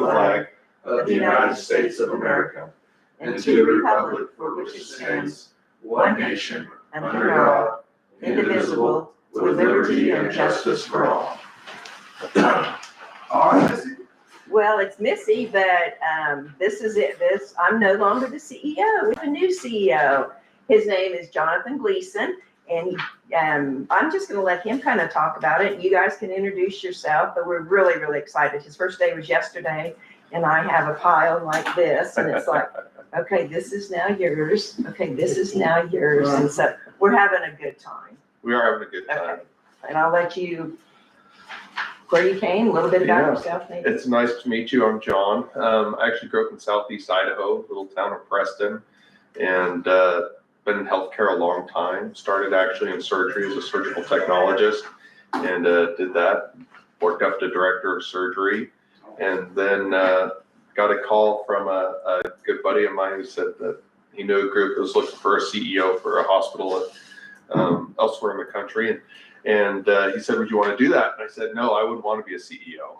the flag of the United States of America and to the republic for which it stands, one nation, under God, indivisible, with liberty and justice for all. All right, Missy. Well, it's Missy, but this is it. I'm no longer the CEO. We have a new CEO. His name is Jonathan Gleason, and I'm just going to let him kind of talk about it. You guys can introduce yourself, but we're really, really excited. His first day was yesterday, and I have a pile like this, and it's like, okay, this is now yours. Okay, this is now yours. And so we're having a good time. We are having a good time. Okay, and I'll let you, where you came, a little bit about yourself, maybe. It's nice to meet you. I'm John. I actually grew up in Southeast Idaho, little town of Preston, and been in healthcare a long time. Started actually in surgery as a surgical technologist, and did that. Worked up to director of surgery, and then got a call from a good buddy of mine who said that he knew a group that was looking for a CEO for a hospital elsewhere in the country, and he said, "Would you want to do that?" And I said, "No, I wouldn't want to be a CEO."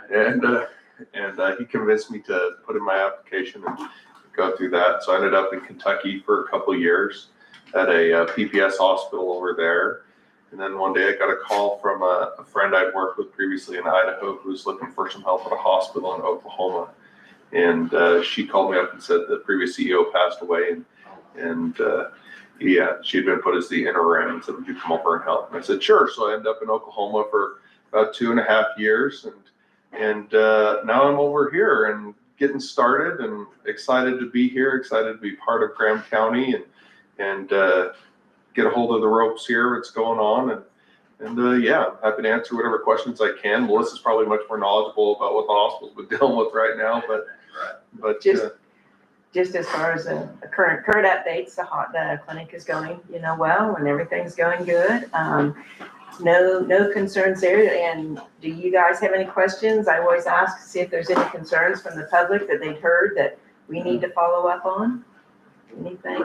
And he convinced me to put in my application and go through that. So I ended up in Kentucky for a couple of years at a PPS hospital over there. And then one day I got a call from a friend I'd worked with previously in Idaho who was looking for some help at a hospital in Oklahoma. And she called me up and said the previous CEO passed away, and she had been put as the interim, and said, "Would you come over and help?" And I said, "Sure." So I ended up in Oklahoma for about 2.5 years, and now I'm over here and getting started, and excited to be here, excited to be part of Graham County, and get a hold of the ropes here, what's going on, and yeah, I'm happy to answer whatever questions I can. Melissa's probably much more knowledgeable about what the hospital's been dealing with right now, but just as far as the current updates, the clinic is going, well, and everything's going good. No concerns there. And do you guys have any questions? I always ask to see if there's any concerns from the public that they'd heard that we need to follow up on. Anything?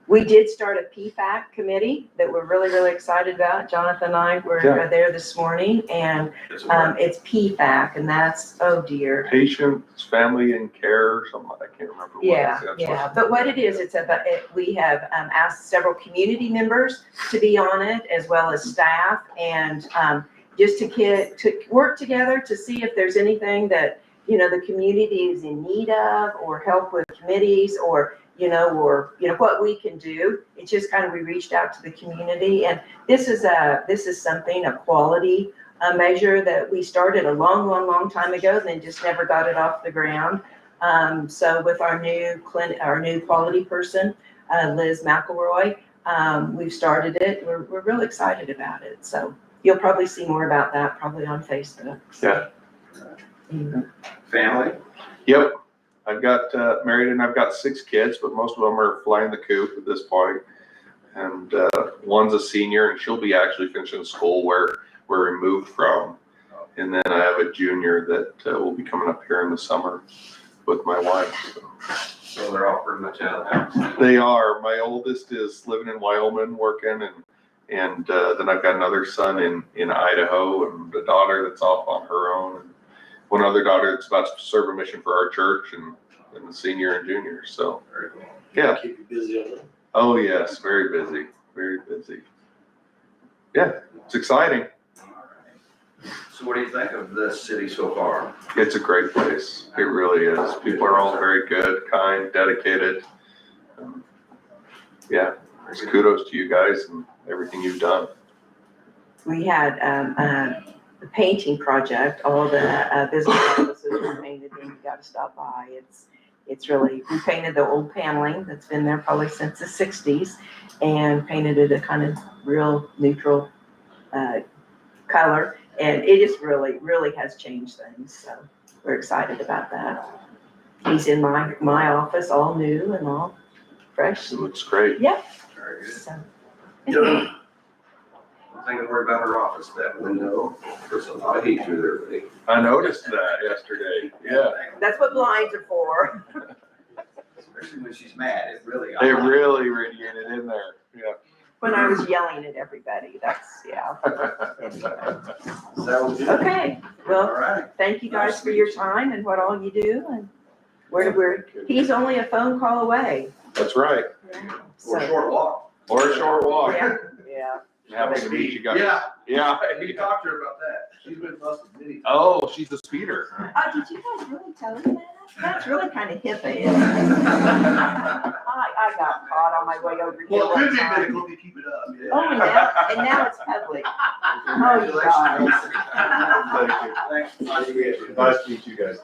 We did start a PFAC committee that we're really, really excited about. Jonathan and I were there this morning, and it's PFAC, and that's, oh dear. Patients, family and care, or something, I can't remember. Yeah. But what it is, it's about, we have asked several community members to be on it, as well as staff, and just to work together to see if there's anything that, the community is in need of, or help with committees, or what we can do. It's just kind of, we reached out to the community, and this is something, a quality measure that we started a long time ago, and then just never got it off the ground. So with our new quality person, Liz McElroy, we've started it. We're really excited about it. So you'll probably see more about that probably on Facebook. Yeah. Family? Yep. I've got married, and I've got 6 kids, but most of them are flying the coop at this point. And one's a senior, and she'll be actually finishing school where we moved from. And then I have a junior that will be coming up here in the summer with my wife. So they're all pretty much out of the house. They are. My oldest is living in Wyoming working, and then I've got another son in Idaho, and a daughter that's off on her own. And one other daughter that's about to serve a mission for our church, and the senior and junior. So, yeah. Keep you busy on it. Oh yes, very busy, very busy. Yeah, it's exciting. So what do you think of this city so far? It's a great place. It really is. People are all very good, kind, dedicated. Yeah, kudos to you guys and everything you've done. We had the painting project, all the business offices were painted, and you got to stop by. It's really, we painted the old paneling that's been there probably since the 60s, and painted it a kind of real neutral color, and it just really has changed things. So we're excited about that. He's in my office, all new and all fresh. It looks great. Yep. Very good. So. One thing I worry about her office, that window, there's a lot of heat through there, buddy. I noticed that yesterday. Yeah. That's what blinds are for. Especially when she's mad, it really. It really radiated in there. Yeah. when I was yelling at everybody. That's, yeah. Sounds good. Okay, All well, right. thank you guys for your time and what all you do, and he's only a phone call away. That's right. Or a So, short walk. Or a short walk. yeah. Happy to meet you guys. Yeah, Yeah. we talked to her about that. She's been busted many times. Oh, she's a speeder. Did you guys really tell him that? That's really kind of hip of him. I got caught on my way over here Well, it one could be time. medical if you keep it up. Yeah. Oh, and now it's public. Oh, you guys. Thank you. Nice to meet you guys.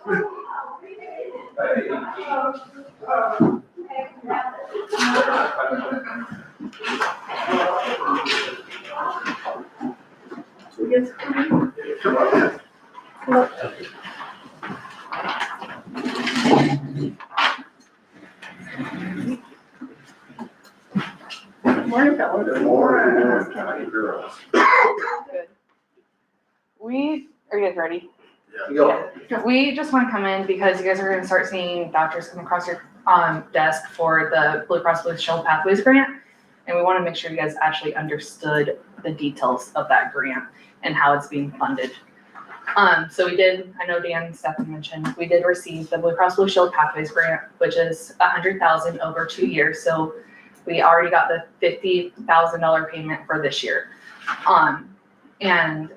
Come on. Morning, fellas. Good morning. How you girls? Good. Are you guys ready? Yeah. Go. We just want to come in because you guys are going to start seeing doctors come across your desk for the Blue Cross Blue Shield Pathways grant. And we want to make sure you guys actually understood the details of that grant and how it's being funded. So we did, I know Dan and Stephanie mentioned, we did receive the Blue Cross Blue Shield Pathways grant, which is $100,000 over 2 years. So we already got the $50,000 payment for this year. And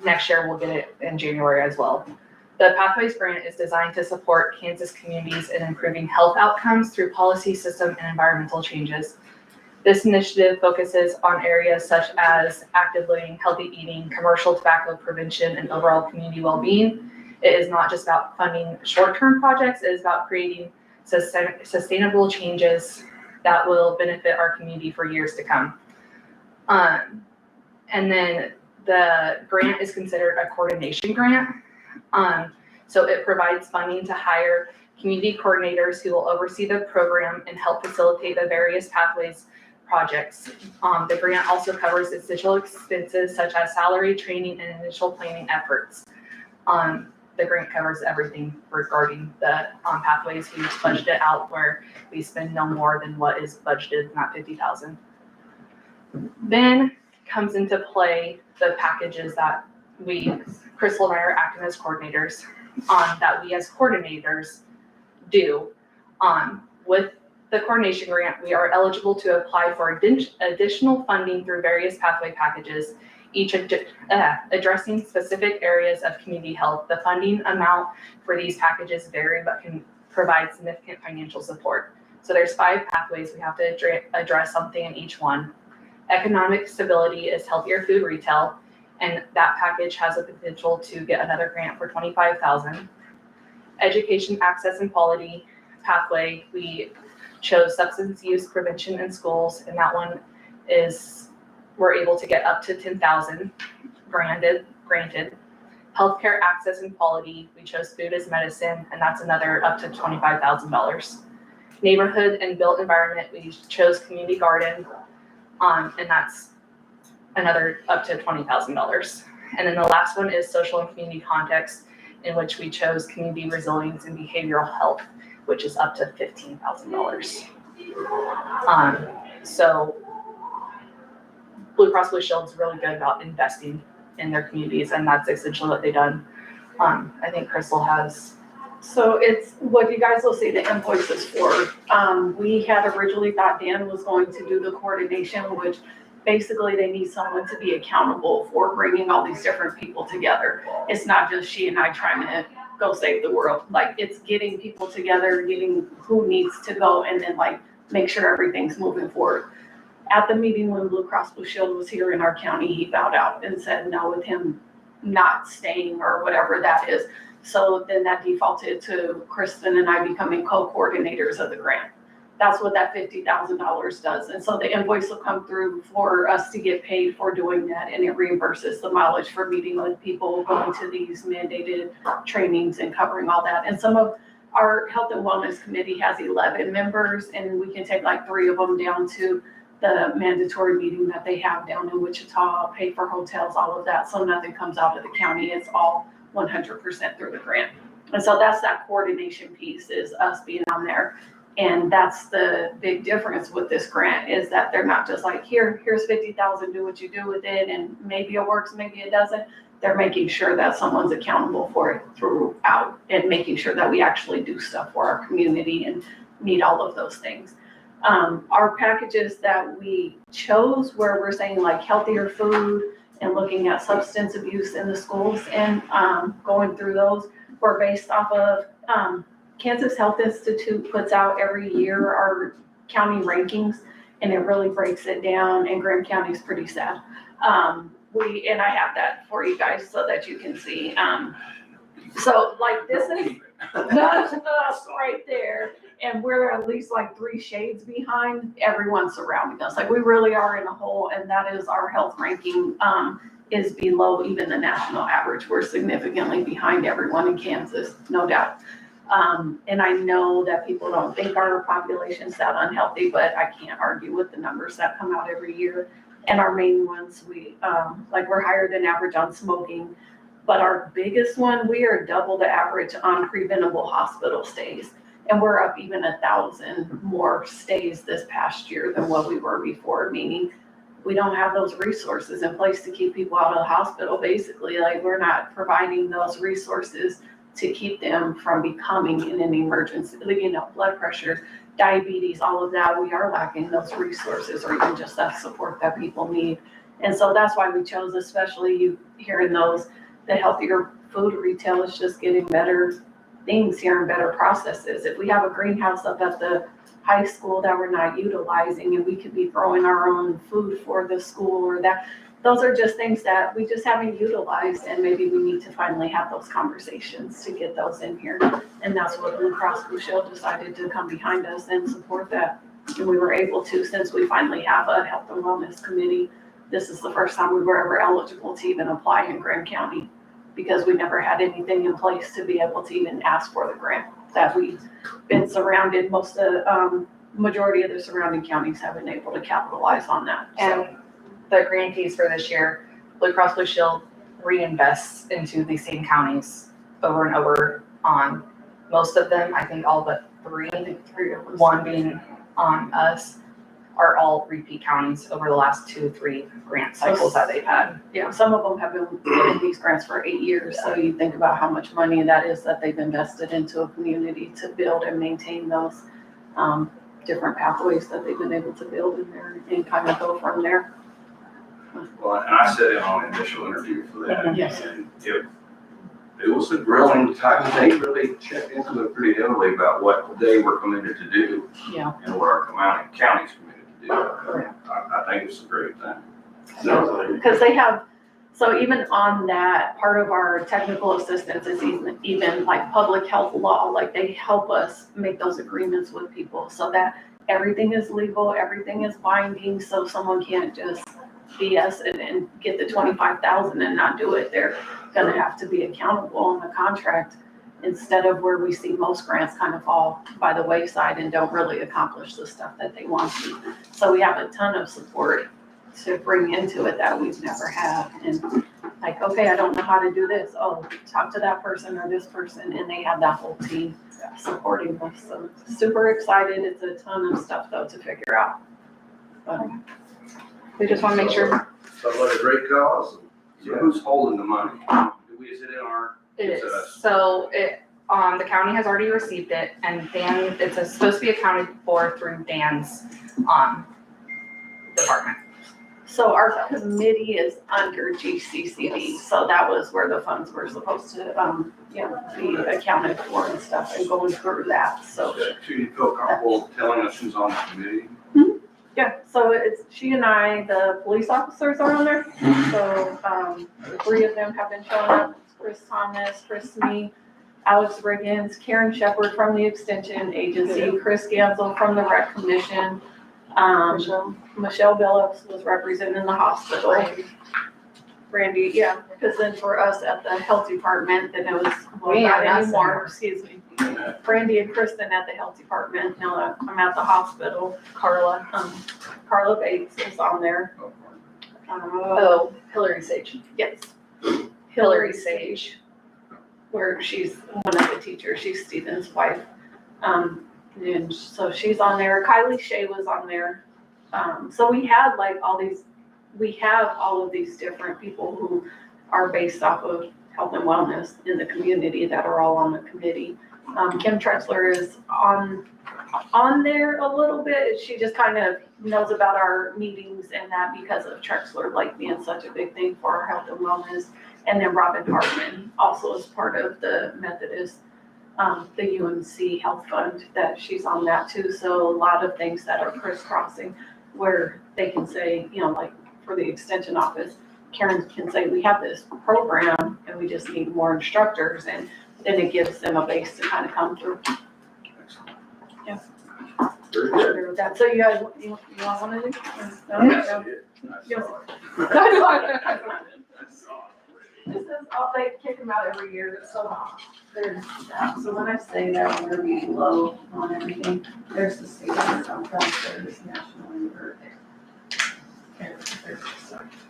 next year we'll get it in January as well. The Pathways grant is designed to support Kansas communities in improving health outcomes through policy, system, and environmental changes. This initiative focuses on areas such as active living, healthy eating, commercial tobacco prevention, and overall community well-being. It is not just about funding short-term projects, it is about creating sustainable changes that will benefit our community for years to come. And then the grant is considered a coordination grant. So it provides funding to hire community coordinators who will oversee the program and help facilitate the various pathways projects. The grant also covers essential expenses such as salary, training, and initial planning efforts. The grant covers everything regarding the pathways. We just budget it out where we spend no more than what is budgeted, not $50,000. Then comes into play the packages that Crystal and I are acting as coordinators that we as coordinators do. With the coordination grant, we are eligible to apply for additional funding through various pathway packages, each addressing specific areas of community health. The funding amount for these packages vary but can provide significant financial support. So there's 5 pathways. We have to address something in each one. Economic stability is healthier food retail, and that package has a potential to get another grant for $25,000. Education access and quality pathway, we chose substance use prevention in schools, and that one is, we're able to get up to $10,000 granted. Healthcare access and quality, we chose food as medicine, and that's another up to $25,000. Neighborhood and built environment, we chose community garden, and that's another up to $20,000. And then the last one is social and community context, in which we chose community resilience and behavioral health, which is up to $15,000. So Blue Cross Blue Shield is really good about investing in their communities, and that's essentially what they've done. I think Crystal has. So it's what you guys will see the invoices for. We had originally thought Dan was going to do the coordination, which basically they need someone to be accountable for bringing all these different people together. It's not just she and I trying to go save the world. Like, it's getting people together, getting who needs to go, and then like make sure everything's moving forward. At the meeting when Blue Cross Blue Shield was here in our county, he bowed out and said no with him not staying or whatever that is. So then that defaulted to Kristen and I becoming co-coordinators of the grant. That's what that $50,000 does. And so the invoice will come through for us to get paid for doing that, and it reimburses the mileage for meeting with people, going to these mandated trainings and covering all that. And some of our health and wellness committee has 11 members, and we can take like 3 of them down to the mandatory meeting that they have down in Wichita, pay for hotels, all of that. So nothing comes out of the county. It's all 100% through the grant. And so that's that coordination piece, is us being on there. And that's the big difference with this grant, is that they're not just like, here's 50,000, do what you do with it, and maybe it works, maybe it doesn't. They're making sure that someone's accountable for it throughout, and making sure that we actually do stuff for our community and meet all of those things. Our packages that we chose, where we're saying like healthier food and looking at substance abuse in the schools and going through those, were based off of Kansas Health Institute puts out every year our county rankings, and it really breaks it down, and Graham County's pretty sad. And I have that for you guys so that you can see. So like this is us right there, and we're at least like 3 shades behind everyone surrounding us. Like we really are in a hole, and that is our health ranking is below even the national average. We're significantly behind everyone in Kansas, no doubt. And I know that people don't think our population's that unhealthy, but I can't argue with the numbers that come out every year. And our main ones, we're higher than average on smoking, but our biggest one, we are double the average on preventable hospital stays. And we're up even 1,000 more stays this past year than what we were before, meaning we don't have those resources in place to keep people out of the hospital, basically. Like we're not providing those resources to keep them from becoming in an emergency, blood pressure, diabetes, all of that. We are lacking those resources, or even just that support that people need. And so that's why we chose, especially you hearing those, the healthier food retail is just getting better things here and better processes. If we have a greenhouse up at the high school that we're not utilizing, and we could be growing our own food for the school, or that, those are just things that we just haven't utilized, and maybe we need to finally have those conversations to get those in here. And that's what Blue Cross Blue Shield decided to come behind us and support that. And we were able to, since we finally have a health and wellness committee. This is the first time we were ever eligible to even apply in Graham County, because we never had anything in place to be able to even ask for the grant. That we've been surrounded, majority of the surrounding counties have been able to capitalize on that. And the grantees for this year, Blue Cross Blue Shield reinvests into the same counties over and over on most of them. I think all but 3, one being on us, are all repeat counties over the last 2-3 grant cycles that they've had. Yeah, some of them have been getting these grants for 8 years, so you think about how much money that is that they've invested into a community to build and maintain those different pathways that they've been able to build in there, and kind of go from there. Well, and I sat in on an initial interview for that, Yes. and it was a grilling type. They really checked into it pretty heavily about what they were committed to do. Yeah. And what our county's committed to do. I think it's a great thing. Because they have, so even on that, part of our technical assistance is even like public health law, like they help us make those agreements with people so that everything is legal, everything is binding, so someone can't just BS and get the 25,000 and not do it. They're gonna have to be accountable on the contract, instead of where we see most grants kind of fall by the wayside and don't really accomplish the stuff that they want to. So we have a ton of support to bring into it that we've never had. And like, okay, I don't know how to do this. Oh, talk to that person or this person, and they have that whole team supporting us. So super excited. It's a ton of stuff though to figure out. But We just want to make sure So what a great cause. So who's holding the money? Is it in our? it It's is. us. So the county has already received it, and Dan, supposed to be accounted for through Dan's department. So our committee is under GCCD, so that was where the funds were supposed to, be accounted for and stuff, and going through that, so. Do you feel comfortable telling us who's on the committee? Yeah, so it's she and I, the police officers are on there, so, the 3 of them have been showing up. Chris Thomas, Chris Me, Alex Riggins, Karen Shepherd from the Extension Agency, Chris Gansel from the Rec Commission, Michelle Billups was representing the hospital. Randy, yeah, because then for us at the health department, then it was, well, not anymore, excuse me. Randy and Kristen at the health department, now I'm at the hospital. Carla Bates is on there. Hillary Sage. Yes. Hillary Sage. Where she's one of the teachers, she's Stephen's wife. And so she's on there. Kylie Shea was on there. So we had like we have all of these different people who are based off of health and wellness in the community that are all on the committee. Kim Trexler is on there a little bit. She just kind of knows about our meetings and that because of Trexler like being such a big thing for our health and wellness. And then Robin Hartman also is part of the Methodist, the UMC Health Fund, that she's on that too. So a lot of things that are crisscrossing where they can say, you know, like for the extension office, Karen can say, we have this program and we just need more instructors, and then it gives them a base to kind of come through. Yeah. Very good. With that. So you guys, you all want to do? This is, they kick them out every year, so there's that. So when I say that, we're gonna be low on everything. There's the state of there's national and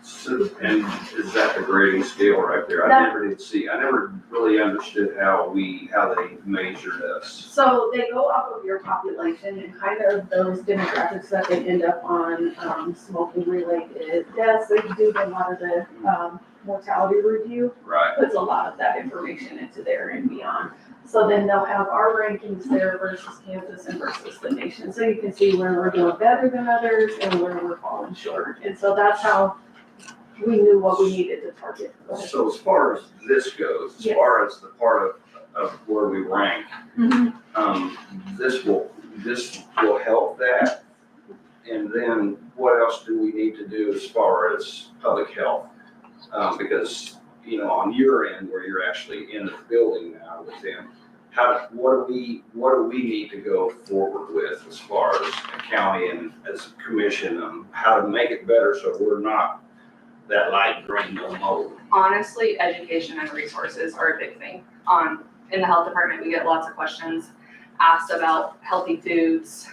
So, and is that the grading scale right there? I never really understood how they measured us. So they go off of your population and kind of those demographics that they end up on, smoking related deaths. They do a lot of the, mortality review. Right. Puts a lot of that information into there and beyond. So then they'll have our rankings there versus Kansas and versus the nation. So you can see where we're doing better than others and where we're falling short. And so that's how we knew what we needed to target. So as far as this goes, as Yes. far as the part of where we rank, this will help that. And then what else do we need to do as far as public health? Because, you know, on your end where you're actually in the building now with them, what do we need to go forward with as far as a county and as a commission, how to make it better so we're not that light green no mold? Honestly, education and resources are a big thing. In the health department, we get lots of questions asked about healthy foods,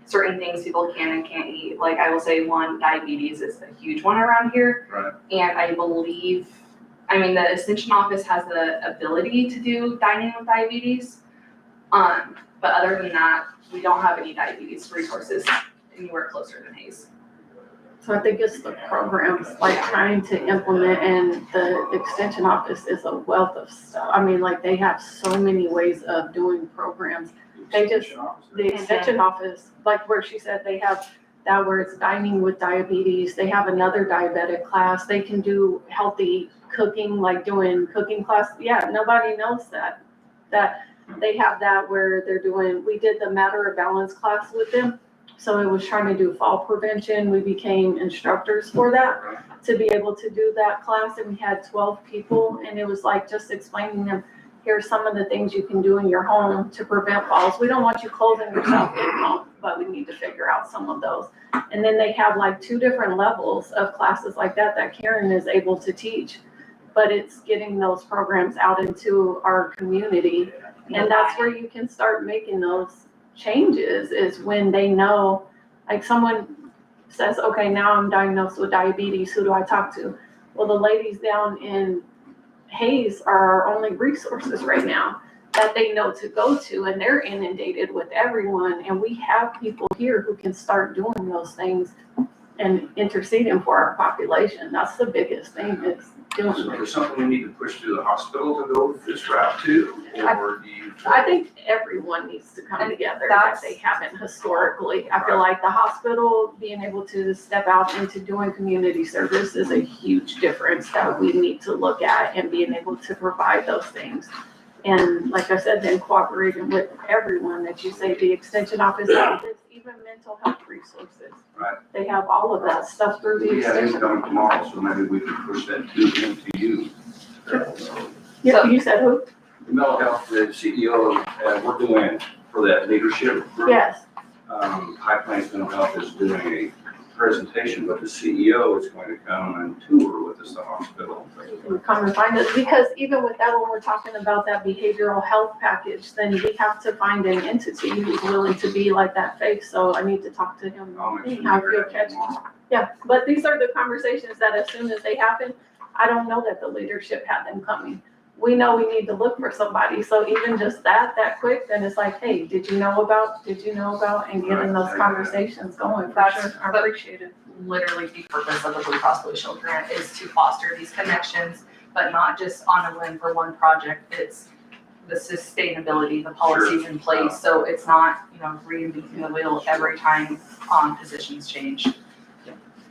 certain things people can and can't eat. Like I will say one, diabetes is a huge one around here. Right. And I believe, the extension office has the ability to do dining with diabetes. But other than that, we don't have any diabetes resources anywhere closer than Hayes. So I think it's the programs, like trying to implement, and the extension office is a wealth of stuff. Like they have so many ways of doing programs. The extension office, like where she said they have that where it's dining with diabetes, they have another diabetic class, they can do healthy cooking, like doing cooking class. Yeah, nobody knows that they have that where they're doing, we did the Matter of Balance class with them. So it was trying to do fall prevention. We became instructors for that to be able to do that class. And we had 12 people, and it was like just explaining them, here's some of the things you can do in your home to prevent falls. We don't want you closing yourself in home, but we need to figure out some of those. And then they have like 2 different levels of classes like that Karen is able to teach, but it's getting those programs out into our community. And that's where you can start making those changes, is when they know, like someone says, okay, now I'm diagnosed with diabetes, who do I talk to? Well, the ladies down in Hayes are our only resources right now that they know to go to, and they're inundated with everyone. And we have people here who can start doing those things and interceding for our population. That's the biggest thing, is doing So it. there's something we need to push through the hospital to go this route too, or do you? I think everyone needs to come together that they haven't historically. I feel like the hospital being able to step out into doing community service is a huge difference that we need to look at, and being able to provide those things. And like I said, then cooperating with everyone that you say, the extension office, even mental health resources. Right. They have all of that stuff through the We have extension. income tomorrow, so maybe we can push that to you. Yeah, you said who? Mental health, the CEO, we're doing for that leadership group. Yes. High Plains Mental Health is doing a presentation, but the CEO is going to come and tour with us, the hospital. Come and find us, because even with that, when we're talking about that behavioral health package, then we have to find an entity who's willing to be like that face. So I need to talk to him. I'll make sure How you're he'll ready catch tomorrow. Yeah, but these are the conversations that as soon as they happen, I don't know that the leadership had them coming. we know we need to look for somebody. So even just that quick, then it's like, hey, did you know about, and getting those conversations going for sure. I appreciate it. Literally the purpose of the Blue Cross Blue Shield grant is to foster these connections, but not just on a whim for one project. It's the sustainability, the policies in place, so it's not, reinventing the wheel every time positions change.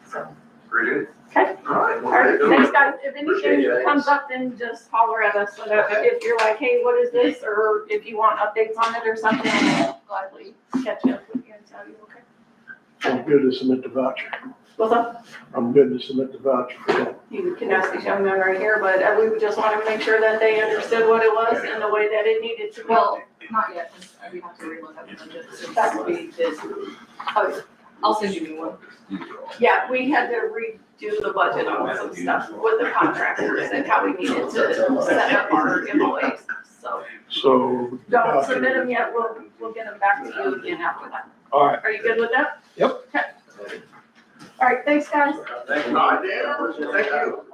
So. Pretty good. Okay. All right. All right, thanks guys. If Appreciate anything you. comes up, then just holler at us. So that if you're like, hey, what is this? Or if you want updates on it or something, I'll gladly catch up with you and tell you, okay? I'm good to submit the voucher. What's up? I'm good to submit the voucher for that. You can ask these young men right here, but we just wanted to make sure that they understood what it was and the way that it needed to go. Well, not yet, because we have to relook at the budget since That we did. Oh, I'll send you a new one. yeah, we had to redo the budget on some stuff with the contractors and how we needed to set up our employees. So So. don't submit them yet. We'll get them back to you again after that. All right. Are you good with that? Yep. Okay. All right, thanks, guys. Thank you. All right, Dan. Thank you.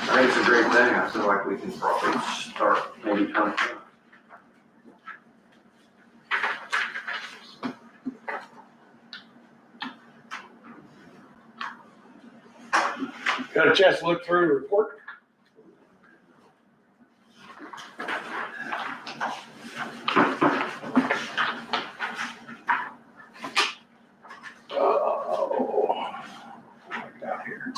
I think it's a great thing. I feel like we can probably start maybe coming. Got a chance to look through the report? Oh, down here.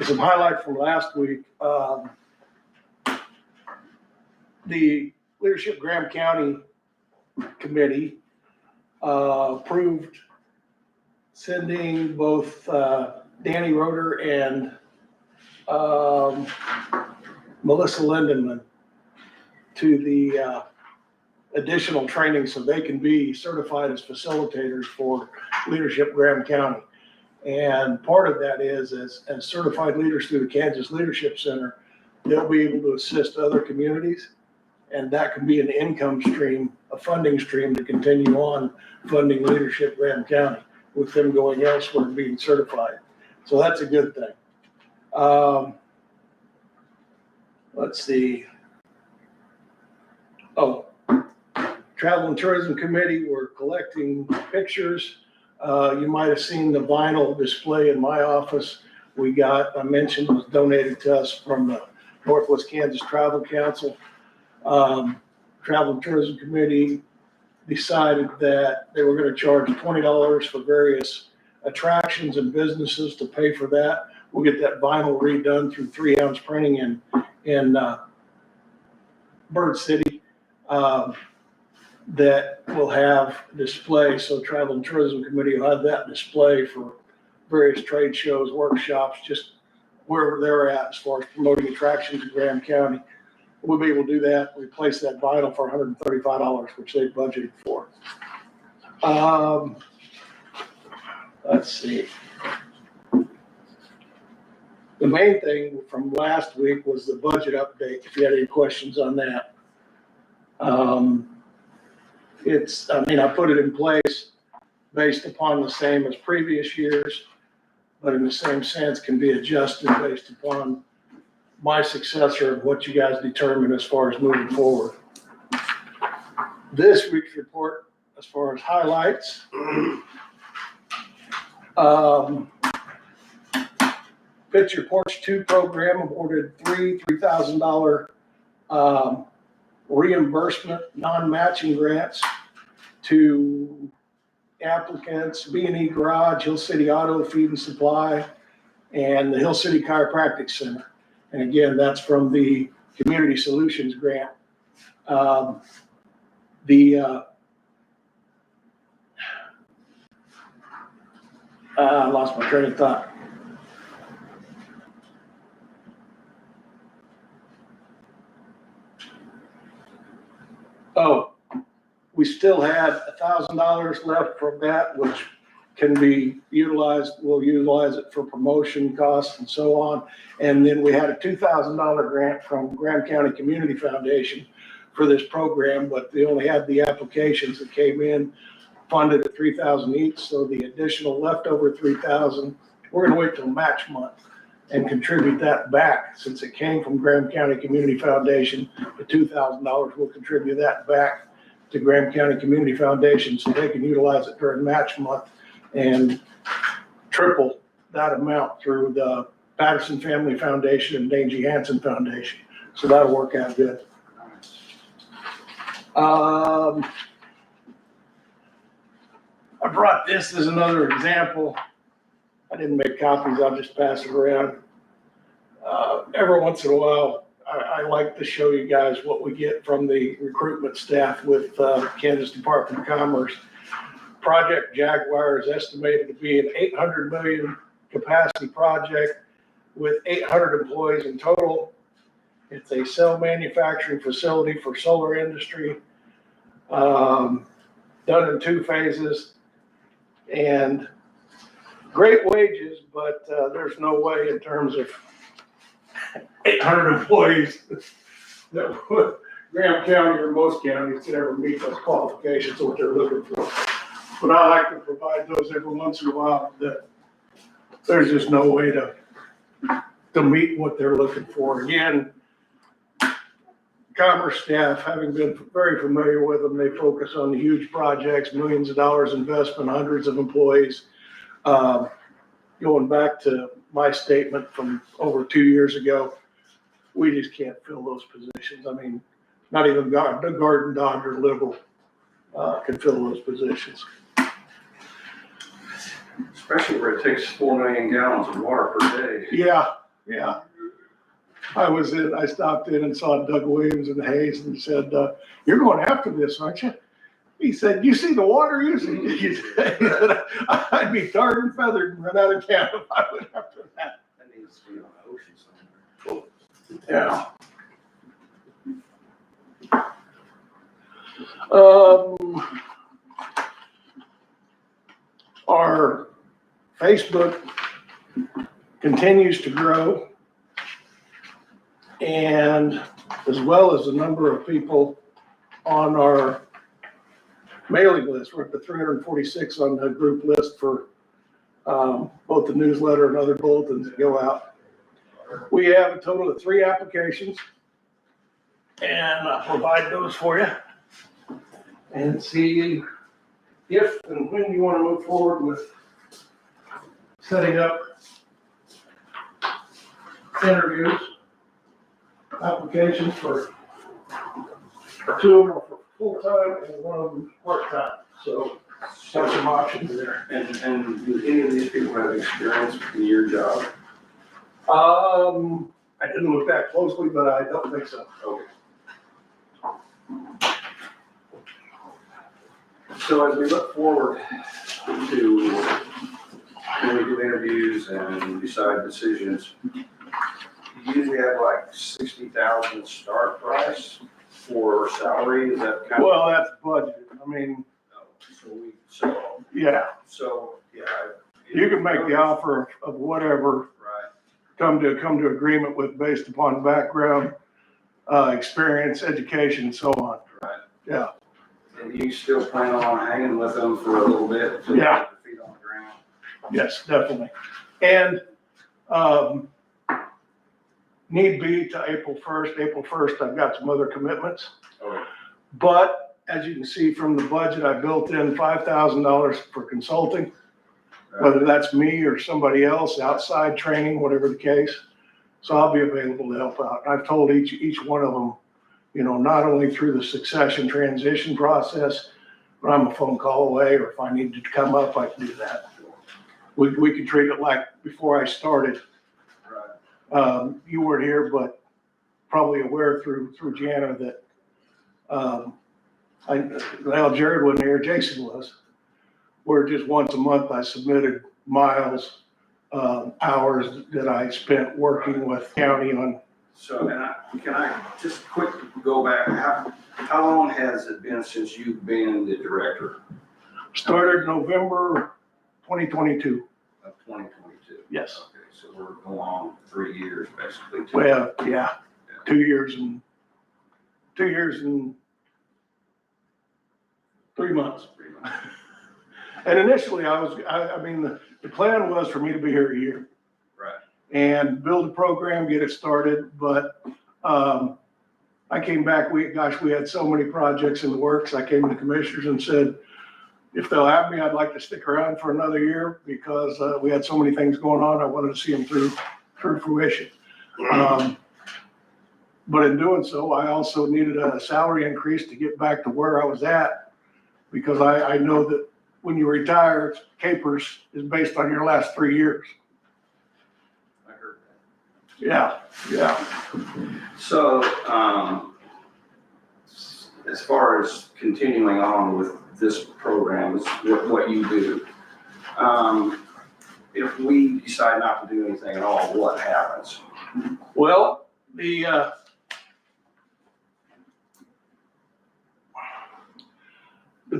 Some highlights from last week. The Leadership Graham County Committee approved sending both Danny Roeder and Melissa Lindenman to the additional training so they can be certified as facilitators for Leadership Graham County. And part of that is as certified leaders through the Kansas Leadership Center, they'll be able to assist other communities. And that can be an income stream, a funding stream to continue on funding Leadership Graham County with them going elsewhere and being certified. So that's a good thing. Let's see. Oh, Travel and Tourism Committee, we're collecting pictures. You might have seen the vinyl display in my office. I mentioned was donated to us from the Northwest Kansas Travel Council. Travel and Tourism Committee decided that they were going to charge $20 for various attractions and businesses to pay for that. We'll get that vinyl redone through 3-ounce printing in Bird City. That will have display, so Travel and Tourism Committee will have that display for various trade shows, workshops, just wherever they're at as far as promoting attractions in Graham County. We'll be able to do that, replace that vinyl for $135, which they budgeted for. Let's see. The main thing from last week was the budget update, if you had any questions on that. I put it in place based upon the same as previous years, but in the same sense can be adjusted based upon my successor and what you guys determine as far as moving forward. This week's report, as far as highlights, Picture Porch 2 program awarded $3,000 reimbursement, non-matching grants to applicants, B&E Garage, Hill City Auto Feed and Supply, and the Hill City Chiropractic Center. And again, that's from the Community Solutions Grant. I lost my train of thought. Oh, we still had $1,000 left from that, which can be utilized. We'll utilize it for promotion costs and so on. And then we had a $2,000 grant from Graham County Community Foundation for this program, but they only had the applications that came in funded at $3,000 each. So the additional leftover $3,000, we're gonna wait till match month and contribute that back. Since it came from Graham County Community Foundation, the $2,000, we'll contribute that back to Graham County Community Foundation so they can utilize it during match month and triple that amount through the Patterson Family Foundation and Dane G. Hansen Foundation. So that'll work out good. I brought this as another example. I didn't make copies, I'll just pass it around. Every once in a while, I like to show you guys what we get from the recruitment staff with Kansas Department of Commerce. Project Jaguar is estimated to be an 800 million capacity project with 800 employees in total. It's a cell manufacturing facility for solar industry, done in 2 phases, and great wages, but there's no way in terms of 800 employees that would, Graham County or most counties could ever meet those qualifications, what they're looking for. But I like to provide those every once in a while, that there's just no way to meet what they're looking for. Again, Commerce staff, having been very familiar with them, they focus on the huge projects, millions of dollars investment, hundreds of employees. Going back to my statement from over 2 years ago, we just can't fill those positions. I mean, not even the Garden Dodger Liberal can fill those positions. Especially where it takes 4 million gallons of water per day. Yeah. I stopped in and saw Doug Williams in Hayes and said, "You're going after this, aren't you?" He said, "You see the water usage?" He said, "I'd be tarred and feathered and run out of town if I went after that." That needs to be on the ocean somewhere. Yeah. Our Facebook continues to grow, and as well as the number of people on our mailing list. We're up to 346 on the group list for both the newsletter and other bulletins that go out. We have a total of 3 applications, and I'll provide those for you and see if and when you want to move forward with setting up interviews. Applications for 2 of them for full-time and 1 of them part-time, so have some options there. And do any of these people have experience in your job? I didn't look that closely, but I don't think so. Okay. So as we look forward to when we do interviews and decide decisions, you usually have like 60,000 start price for salary, is that kind of? Well, that's budgeted. I mean, yeah, Yeah. you can make the offer of whatever Right. come to agreement with based upon background, experience, education, and so on. Right. Yeah. And you still plan on hanging with them for a little bit to Yeah. get their feet on the ground? Yes, definitely. And need be to April 1st. April 1st, I've got some other commitments. Okay. But as you can see from the budget, I built in $5,000 for consulting, whether that's me or somebody else, outside training, whatever the case. So I'll be available to help out. I've told each one of them, not only through the succession transition process, but I'm a phone call away, or if I need to come up, I can do that. We can treat it like before I started. Right. You weren't here, but probably aware through Jana that, Jared wasn't here, Jason was. Where just once a month I submitted miles, hours that I spent working with county on So, can I just quick go back, how long has it been since you've been the director Started November 2022. of 2022? Yes. Okay, so we're going on 3 years, basically. Well, yeah, 2 years and 3 months. 3 months. And initially I mean, the plan was for me to be here a year. Right. And build a program, get it started, but, I came back, we had so many projects in the works. I came to the commissioners and said, if they'll have me, I'd like to stick around for another year because, we had so many things going on. I wanted to see them through fruition. But in doing so, I also needed a salary increase to get back to where I was at. Because I know that when you retire, capers is based on your last 3 years. I heard that. Yeah. So, as far as continuing on with this program, is what you do, if we decide not to do anything at all, what happens? Well, the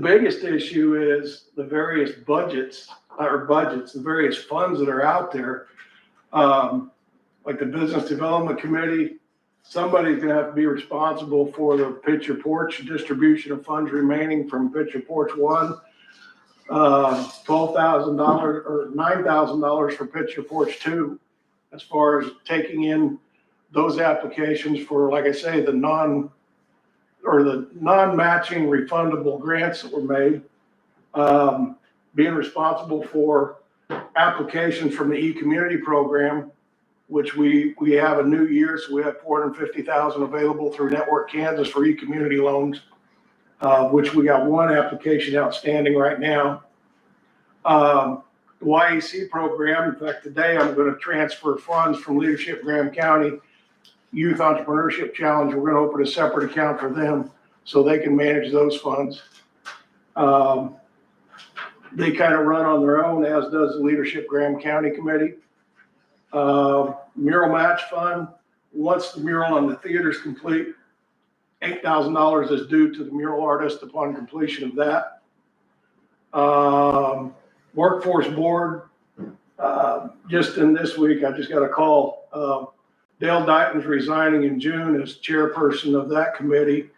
biggest issue is the various budgets, the various funds that are out there. Like the Business Development Committee, somebody's gonna have to be responsible for the Pitcher Porch distribution of funds remaining from Pitcher Porch 1. $12,000 or $9,000 for Pitcher Porch 2, as far as taking in those applications for, like I say, the non-matching refundable grants that were made. Being responsible for applications from the e-community program, which we have a new year, so we have $450,000 available through Network Kansas for e-community loans, which we got one application outstanding right now. The YEC program, in fact, today I'm going to transfer funds from Leadership Graham County Youth Entrepreneurship Challenge. We're going to open a separate account for them so they can manage those funds. They kind of run on their own, as does the Leadership Graham County Committee. Mural Match Fund, once the mural on the theater is complete, $8,000 is due to the mural artist upon completion of that. Workforce Board, just in this week, I just got a call. Dale Dighton's resigning in June as chairperson of that committee,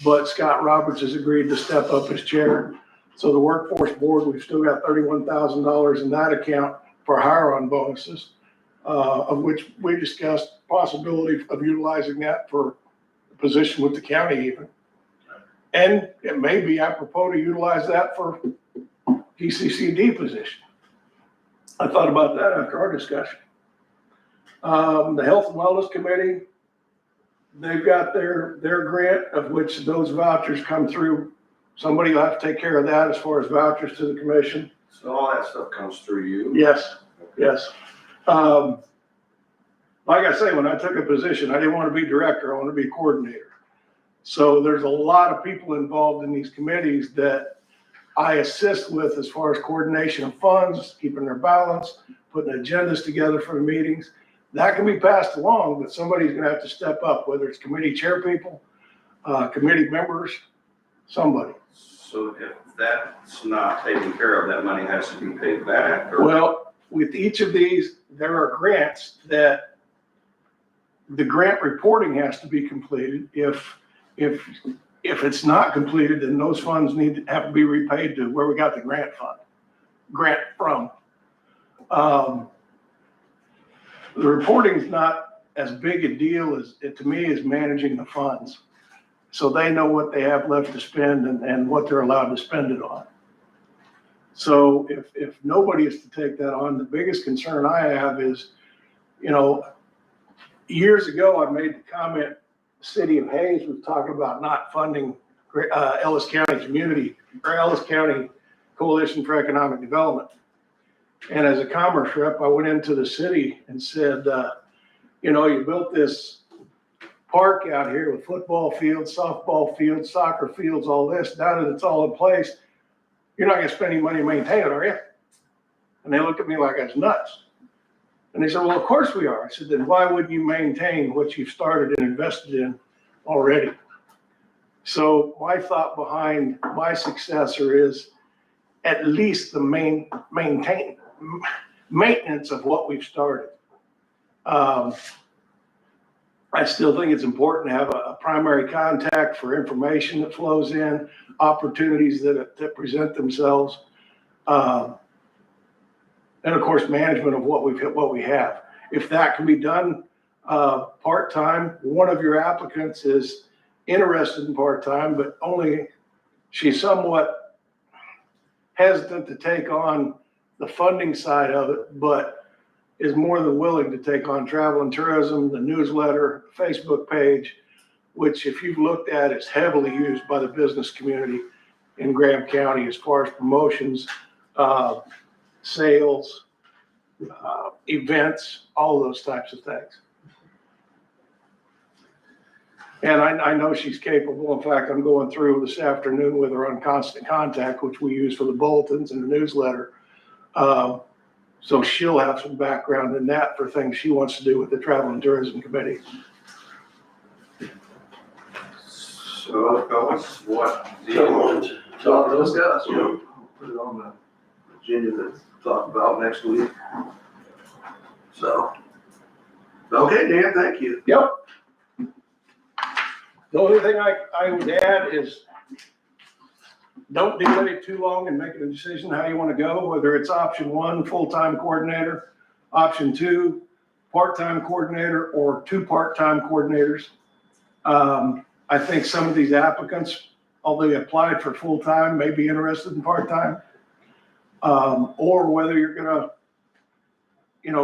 but Scott Roberts has agreed to step up as chair. So the Workforce Board, we've still got $31,000 in that account for hire-on bonuses, of which we discussed possibility of utilizing that for a position with the county even. And it may be apropos to utilize that for PCCD position. I thought about that after our discussion. The Health and Wellness Committee, they've got their grant, of which those vouchers come through. Somebody will have to take care of that as far as vouchers to the commission. So all that stuff comes through you? Yes, yes. Like I say, when I took a position, I didn't want to be director, I want to be coordinator. So there's a lot of people involved in these committees that I assist with as far as coordination of funds, keeping their balance, putting agendas together for the meetings. That can be passed along, but somebody's gonna have to step up, whether it's committee chair people, committee members, somebody. So if that's not taken care of, that money has to be paid back, or? Well, with each of these, there are grants that the grant reporting has to be completed. If it's not completed, then those funds have to be repaid to where we got the grant from. The reporting's not as big a deal as to me as managing the funds. So they know what they have left to spend and what they're allowed to spend it on. So if nobody is to take that on, the biggest concern I have is, years ago, I made the comment, the city of Hayes was talking about not funding Ellis County Ellis County Coalition for Economic Development. And as a commerce rep, I went into the city and said, you built this park out here with football fields, softball fields, soccer fields, all this, now that it's all in place, you're not gonna spend any money to maintain it, are you? And they looked at me like I was nuts. And they said, well, of course we are. I said, then why wouldn't you maintain what you've started and invested in already? So my thought behind my successor is at least the maintenance of what we've started. I still think it's important to have a primary contact for information that flows in, opportunities that present themselves. And of course, management of what we have. If that can be done part-time, one of your applicants is interested in part-time, but only she's somewhat hesitant to take on the funding side of it, but is more than willing to take on travel and tourism, the newsletter, Facebook page, which if you've looked at, is heavily used by the business community in Graham County as far as promotions, sales, events, all those types of things. And I know she's capable. In fact, I'm going through this afternoon with her on Constant Contact, which we use for the bulletins and the newsletter. So she'll have some background in that for things she wants to do with the Travel and Tourism Committee. So, fellas, what do you So, want to talk to discuss, us? we'll put it on the agenda to talk about next week. So, okay, Dan, thank you. Yep. The only thing I would add is don't delay it too long in making a decision how you want to go, whether it's option one, full-time coordinator, option two, part-time coordinator, or two part-time coordinators. I think some of these applicants, although they applied for full-time, may be interested in part-time. Or whether you're gonna,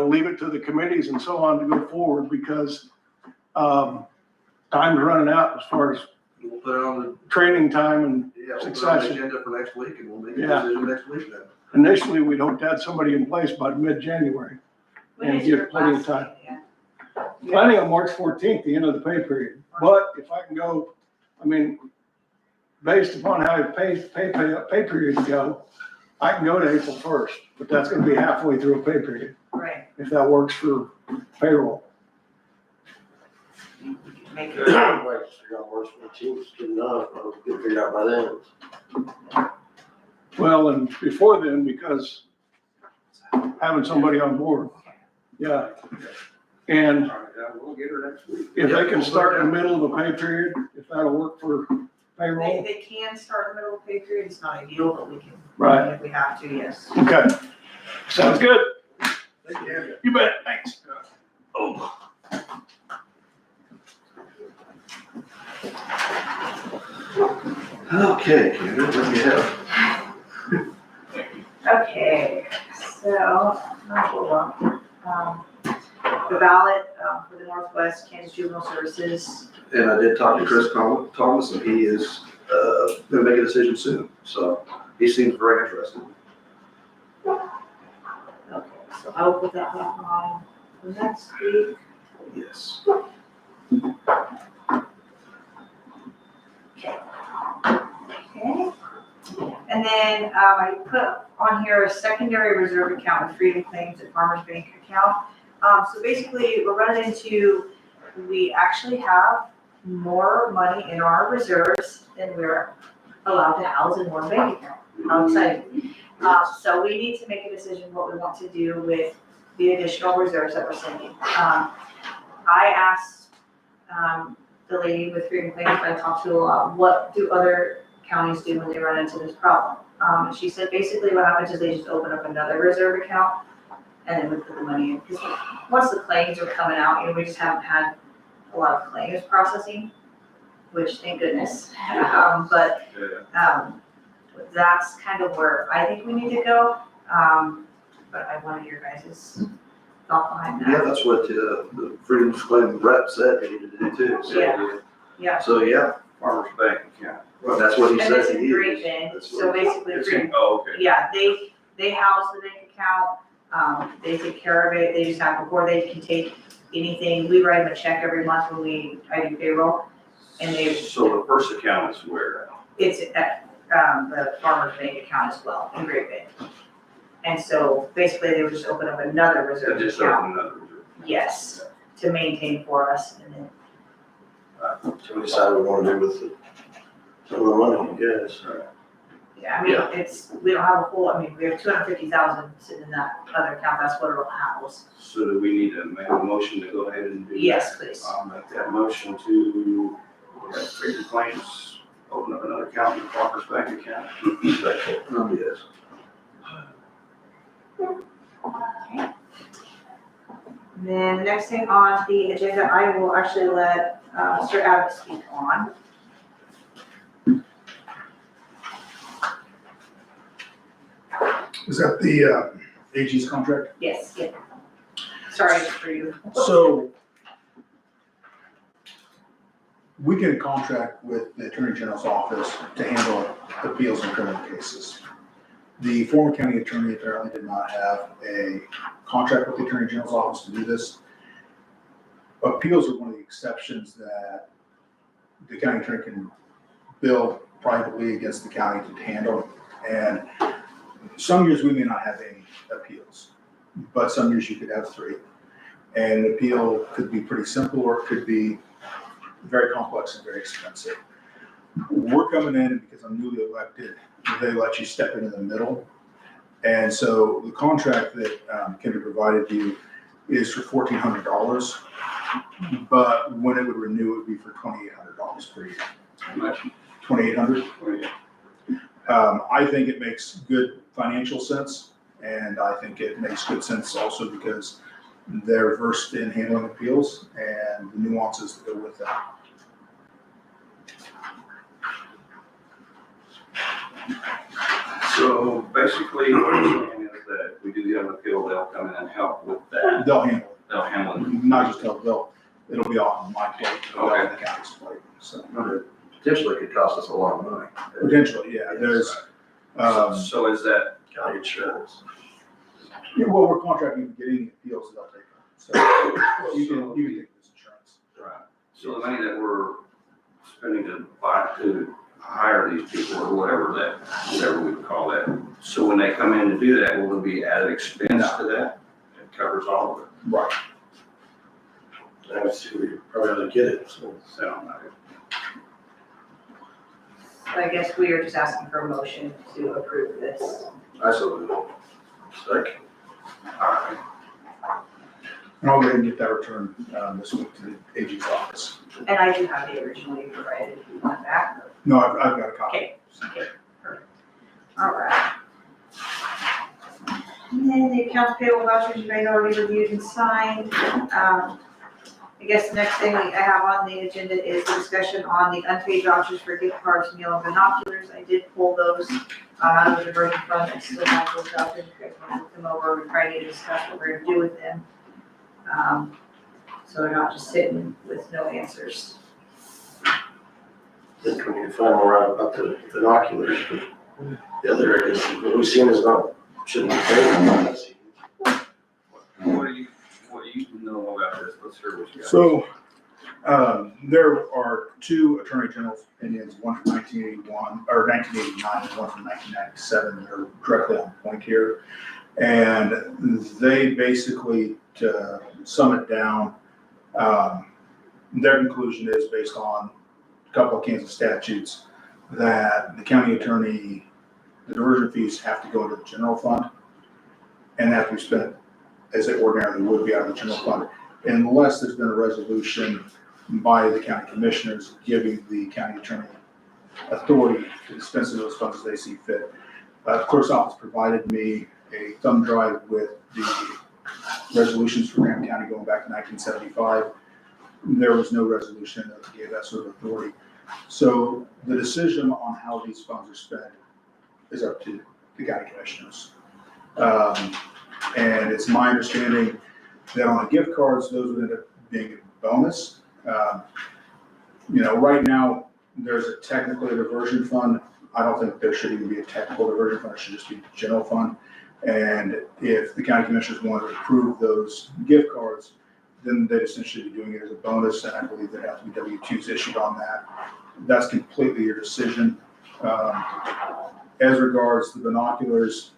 leave it to the committees and so on to go forward, because time's running out as far as We'll put it on the, training time, and we'll put it on the Succession. agenda for next week and we'll make a Yeah. decision next week then. initially we'd hoped to have somebody in place by mid-January. And give plenty of time. Planning on March 14th, the end of the pay period. But if I can go, based upon how pay periods go, I can go to April 1st, but that's gonna be halfway through a pay period, Right. if that works for payroll. Make it. March 14th is good enough, I'll get figured out by then. Well, and before then, because having somebody on board, yeah. And All right, we'll get her next week. if they can start in the middle of a pay period, if that'll work for payroll. They can start in the middle of pay period, it's not ideal, but we can. Right. If we have to, yes. Okay, sounds good. Thank you. You bet, thanks. Oh. Okay, Kendra, what do you have? Okay, so, the ballot for the Northwest Kansas Juvenile Services. And I did talk to Chris Thomas, and he is gonna make a decision soon, so he seems very interested. Okay, so I will put that back on the next week. Yes. Okay. And then I put on here a secondary reserve account with Freedom Claims at Farmers Bank account. So basically, we're running into, we actually have more money in our reserves than we're allowed to house in one bank account. How exciting. So we need to make a decision what we want to do with the additional reserves that we're sending. I asked the lady with Freedom Claims I talked to a lot, what do other counties do when they run into this problem? And she said basically what happens is they just open up another reserve account and then we put the money in. Because once the claims are coming out, we just haven't had a lot of claims processing, which thank goodness. But that's kind of where I think we need to go. But I wanted your guys' thought behind that. Yeah, that's what the Freedom Claim rep said they needed to do too. So, Yeah. Yeah. So, yeah, Farmers Bank account. well, that's what he And says it's he a great is. thing, That's so what he- basically, It's Freedom- in, oh, okay. yeah, they house the bank account, they take care of it, they just have, before they can take anything, we write them a check every month when I do payroll, and So the first account is where now? it's at, the Farmers Bank account as well, in Great Bend. And so basically they would just open up another They reserve just account, open another reserve. yes, to maintain for us. And then, So we decide we want to do with some of the money, I guess. yeah, I mean, we don't have a whole, I mean, we have 250,000 sitting in that other account, that's what it'll house. So do we need to make a motion to go ahead and do that? Yes, please. I'll make that motion to, Freedom Claims, open up another account in the Parker's bank account. Yes. And then the next thing on the agenda, I will actually let Mr. Adams speak on. Is that the AG's contract? Yes, yeah. Sorry for you. So we can contract with the Attorney General's office to handle appeals in criminal cases. The former county attorney apparently did not have a contract with the Attorney General's office to do this. Appeals are one of the exceptions that the county attorney can bill privately against the county to handle. And some years we may not have any appeals, but some years you could have 3. And an appeal could be pretty simple, or it could be very complex and very expensive. We're coming in, and because I'm newly elected, they let you step in the middle. And so the contract that can be provided to you is for $1,400, but when it would renew, it would be for $2,800 per year. How much? $2,800. I think it makes good financial sense, and I think it makes good sense also because they're versed in handling appeals and the nuances that go with that. So basically, what you're saying is that if we do get an appeal, they'll come in and help with that. They'll handle They'll handle it. it, not just help, it'll be on my plate, it'll be on the county's plate, so. Potentially could cost us a lot of money. Potentially, yeah, there's, So is that, County insurance. yeah, well, we're contracting to get any appeals that they'll take on, so you can take this insurance. right, so the money that we're spending to hire these people or whatever we would call that. So when they come in to do that, will there be added expense to that? It covers all of it. Right. I would see we probably ought to get it, so. Sound like it. So I guess we are just asking for a motion to approve this. I saw it. Second. All right. And I'll go ahead and get that returned this week to the AG's office. And I do have the original you provided if you want that. No, I've got a copy. Okay, okay, perfect. All right. And then the accounts payable vouchers you guys already reviewed and signed. I guess the next thing I have on the agenda is the discussion on the unpaid vouchers for gift cards, meal, and binoculars. I did pull those out of the diversion fund. I still have those out there. You guys want to look them over and try to discuss what we're gonna do with them. So they're not just sitting with no answers. I think we need to find more out about the binoculars, but the other, I guess, what we've seen is not, shouldn't be paid. What do you know about this? Let's hear what you got. So, there are 2 Attorney General's opinions, one from 1981, or 1989, and one from 1997, that are directly on point here. And they basically, to sum it down, their conclusion is based on a couple of Kansas statutes that the county attorney, the diversion fees have to go into the general fund and have to be spent as they ordinarily would be out of the general fund, unless there's been a resolution by the county commissioners giving the county attorney authority to dispense of those funds as they see fit. The clerk's office provided me a thumb drive with the resolutions for Graham County going back to 1975. There was no resolution that gave that sort of authority. So the decision on how these funds are spent is up to the county commissioners. And it's my understanding that on the gift cards, those would end up being a bonus. Right now, there's a technically a diversion fund. I don't think there should even be a technical diversion fund. It should just be general fund. And if the county commissioners wanted to approve those gift cards, then they'd essentially be doing it as a bonus. And I believe there have to be W-2s issued on that. That's completely your decision. As regards the binoculars,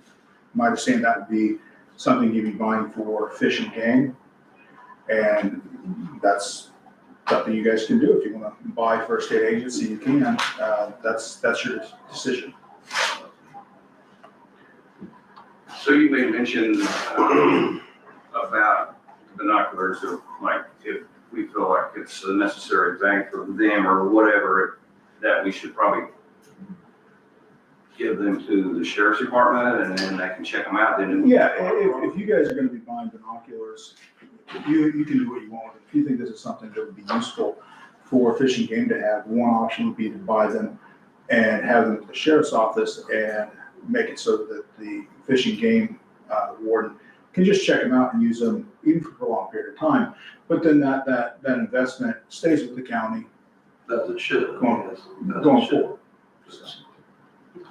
might have seen that would be something you'd be buying for Fish and Game. And that's something you guys can do. If you want to buy for a state agency, you can. That's your decision. So you may mention about binoculars, or like if we feel like it's a necessary thing for them or whatever, that we should probably give them to the sheriff's department and then they can check them out. Then Yeah, if you guys are gonna be buying binoculars, you can do what you want. If you think this is something that would be useful for Fish and Game to have, one option would be to buy them and have them at the sheriff's office and make it so that the Fish and Game warden can just check them out and use them even for a prolonged period of time. But then that investment stays with the county That's it should. going Going forward.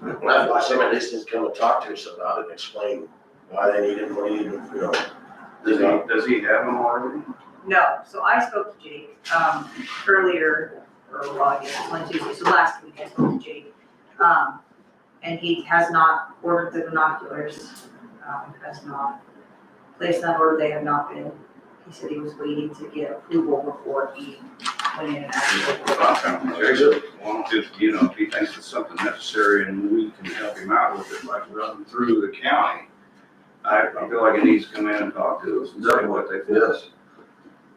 And I'd like somebody at least to come and talk to us about it and explain why they need it, what they need it, you know. does he have them already? No, so I spoke to Jake, earlier, or well, I guess on Tuesday, so last week I spoke to Jake. And he has not ordered the binoculars, has not placed that order, they have not been. He said he was waiting to get approval before he went in and actually. Well, if, you know, if he thinks it's something necessary and we can help him out with it, like run through the county, I feel like he needs to come in and talk to us and say what they think. Yes.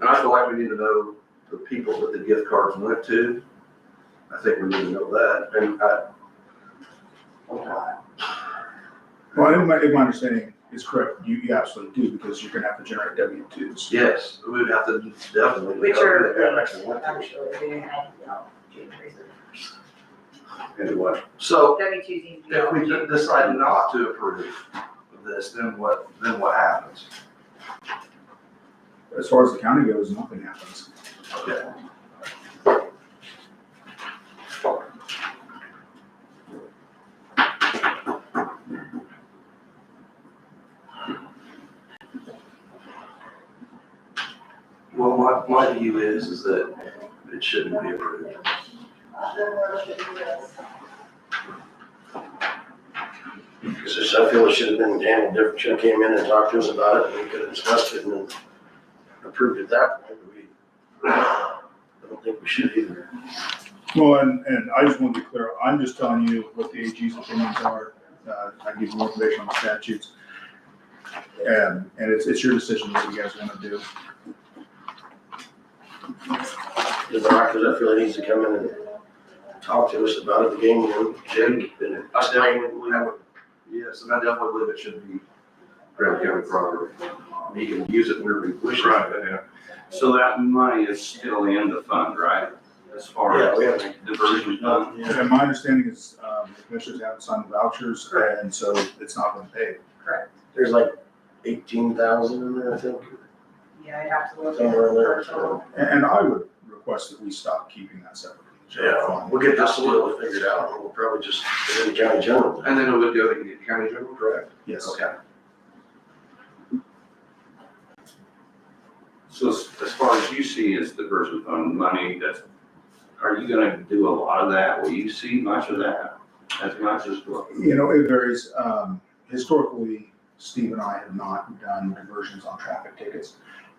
And I feel like we need to know the people that the gift cards went to. I think we need to know that. And Well, if my understanding is correct, you absolutely do, because you're gonna have to generate W-2s. yes, we would have to definitely. Which know are, who they actually went to. actually, they had, January 31st. And what? So W-2s need to be. if we decide not to approve of this, then what happens? As far as the county goes, nothing happens. Okay. Well, my view is that it shouldn't be approved. Because I feel it should have been handled different, should have came in and talked to us about it, and we could have discussed it and then approved it at that point. I don't think we should either. Well, and I just want to be clear, I'm just telling you what the AG's opinions are. I give you more information on the statutes. And it's your decision what you guys want to do. The doctors, I feel he needs to come in and talk to us about it, the game room, Jake, and explain it. Yes, and I definitely believe it should be Graham County property. He can use it wherever he wishes. Right, yeah. So that money is still in the fund, right? As far Yeah, as we have. diversion fund? And my understanding is, the commissioners haven't signed the vouchers, and so it's not been paid. Correct. There's like 18,000 in there, I think. Yeah, I'd have to look at Somewhere in there, it. so. And I would request that we stop keeping that separate from the general fund. We'll get this deal figured out, and we'll probably just go to the county general. And then it would go to the county general, correct? Yes. Okay. So as far as you see as diversion fund money, are you gonna do a lot of that? Will you see much of that? As much as what? You know, it varies. Historically, Steve and I have not done diversions on traffic tickets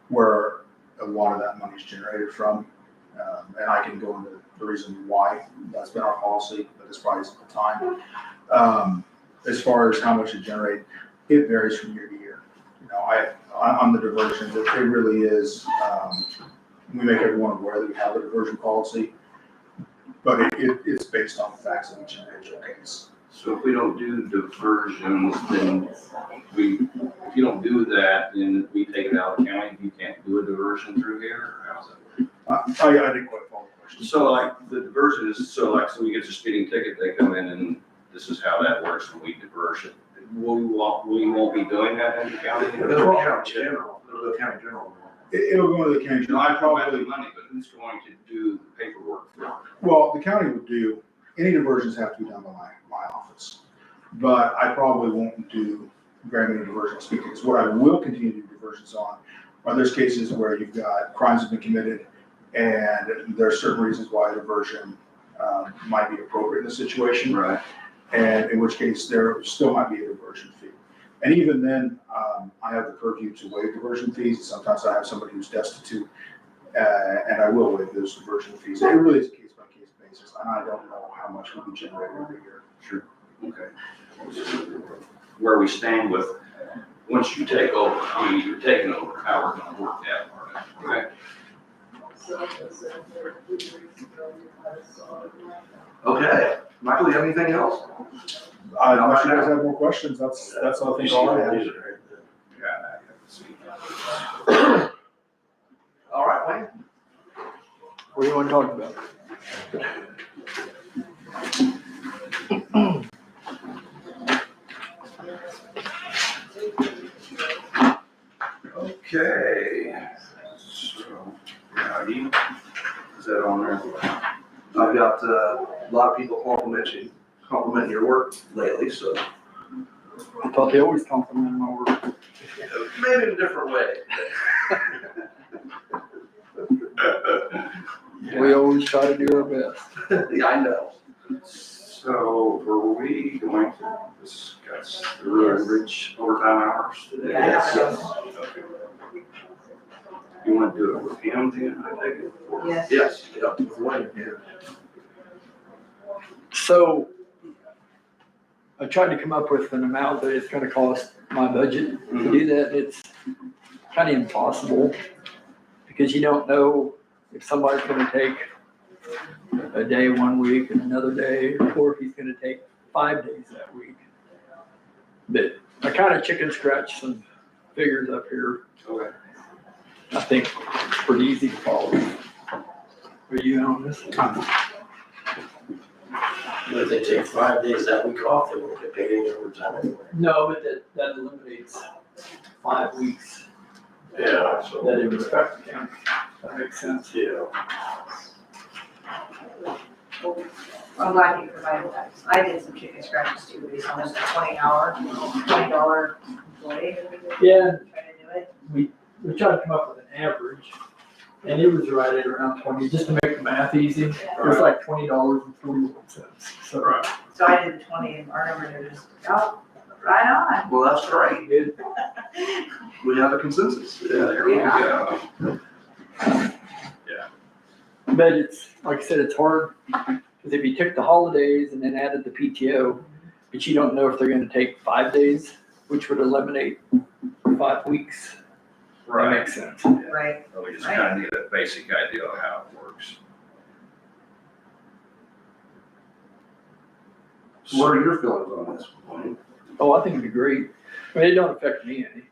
where a lot of that money is generated from. And I can go into the reason why that's been our policy, but this probably isn't the time. As far as how much it generates, it varies from year to year. You know, on the diversions, it really is, we make everyone aware that we have a diversion policy, but it's based on the facts of each individual case. So if we don't do diversions, then if you don't do that, then we take it out of the county, you can't do a diversion through here, or how's it? I didn't quite follow the question. So like the diversion is, so we get a speeding ticket, they come in and this is how that works when we diversion. We won't be doing that in the county? It'll go to county general, it'll go county general. It'll go into the county. No, I General. probably the money, but who's going to do the paperwork for it? Well, the county would do, any diversions have to be done by my office. But I probably won't do very many diversion speakings. What I will continue to do diversions on are those cases where you've got crimes have been committed and there are certain reasons why a diversion might be appropriate in the situation. Right. And in which case there still might be a diversion fee. And even then, I have the purview to waive diversion fees. Sometimes I have somebody who's destitute, and I will waive those diversion fees. It really is a case by case basis, and I don't know how much will be generated every year. Sure. Okay. Where we stand with, once you take over, I mean, you're taking over, how we're gonna work that part, okay? Okay, Michael, you have anything else? Unless you guys have more questions, that's all I think all I have. All right, Wayne. What do you want to talk about? Okay. So, Heidi, is that on there? I've got a lot of people complimenting your work lately, so I thought they always compliment my work. maybe in a different way. We always try to do our best. Yeah, I know. So were we going to discuss the road and bridge overtime hours today? Yes. Okay. You want to do it with him then, I take it? Yes. Yes, yeah, with Wayne, yeah. So I tried to come up with an amount that it's gonna cost my budget to do that. It's kind of impossible because you don't know if somebody's gonna take a day one week and another day, or if he's gonna take 5 days that week. But I kind of chicken scratched some figures up here. Okay. I think it's pretty easy to follow. Are you on this? But if they take 5 days that week off, they won't get paid any overtime anyway. No, but that eliminates 5 weeks Yeah, so. that it was Preston County. That makes sense. Yeah. I'm glad you provided that. I did some chicken scratches too, based on this $20 employee. Yeah, Trying to do it. we tried to come up with an average, and it was right at around 20, just to make the math easy. It was like $20.41. So, Right. So I did the 20 and our numbers are just, oh, right on. Well, that's great. Good. We have a consensus. Yeah, there we go. But it's, like I said, it's hard, because if you took the holidays and then added the PTO, but you don't know if they're gonna take 5 days, which would eliminate 5 weeks. That Right. makes sense. Right. So we just kind of need a basic idea of how it works. What are your feelings on this, Wayne? Oh, I think it'd be great. I mean, it don't affect me any.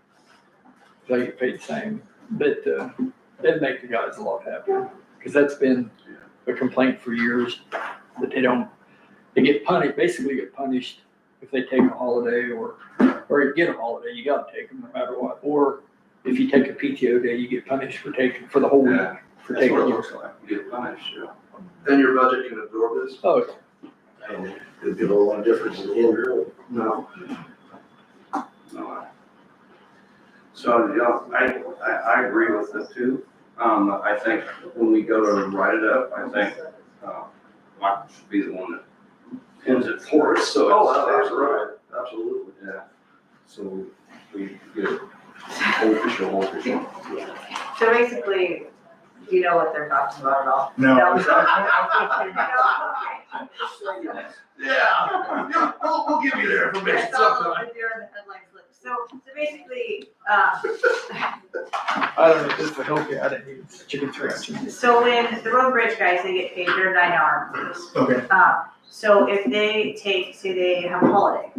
They get paid the same, but it'd make the guys a lot happier, because that's been a complaint for years, that they get punished, basically get punished if they take a holiday or you get a holiday, you gotta take them no matter what. Or if you take a PTO day, you get punished for the whole week, Yeah. for That's taking what it it. looks like. You get punished, yeah. And your budget can absorb this? Oh, And it'd be a little difference in the end, really. No. No. So, yeah, I agree with it too. I think when we go to write it up, I think, Michael should be the one that pins it for us, so. Oh, it's- that's right, absolutely. Yeah. So we get official. So basically, do you know what they're talking about at all? No. Yeah, we'll give you their information That's all sometime. the deer in the headlights look. So basically, I don't know if this will help you, I didn't need chicken scratching. so when the road bridge guys, they get paid their 9-hour employees. Okay. So if they take, say they have a holiday,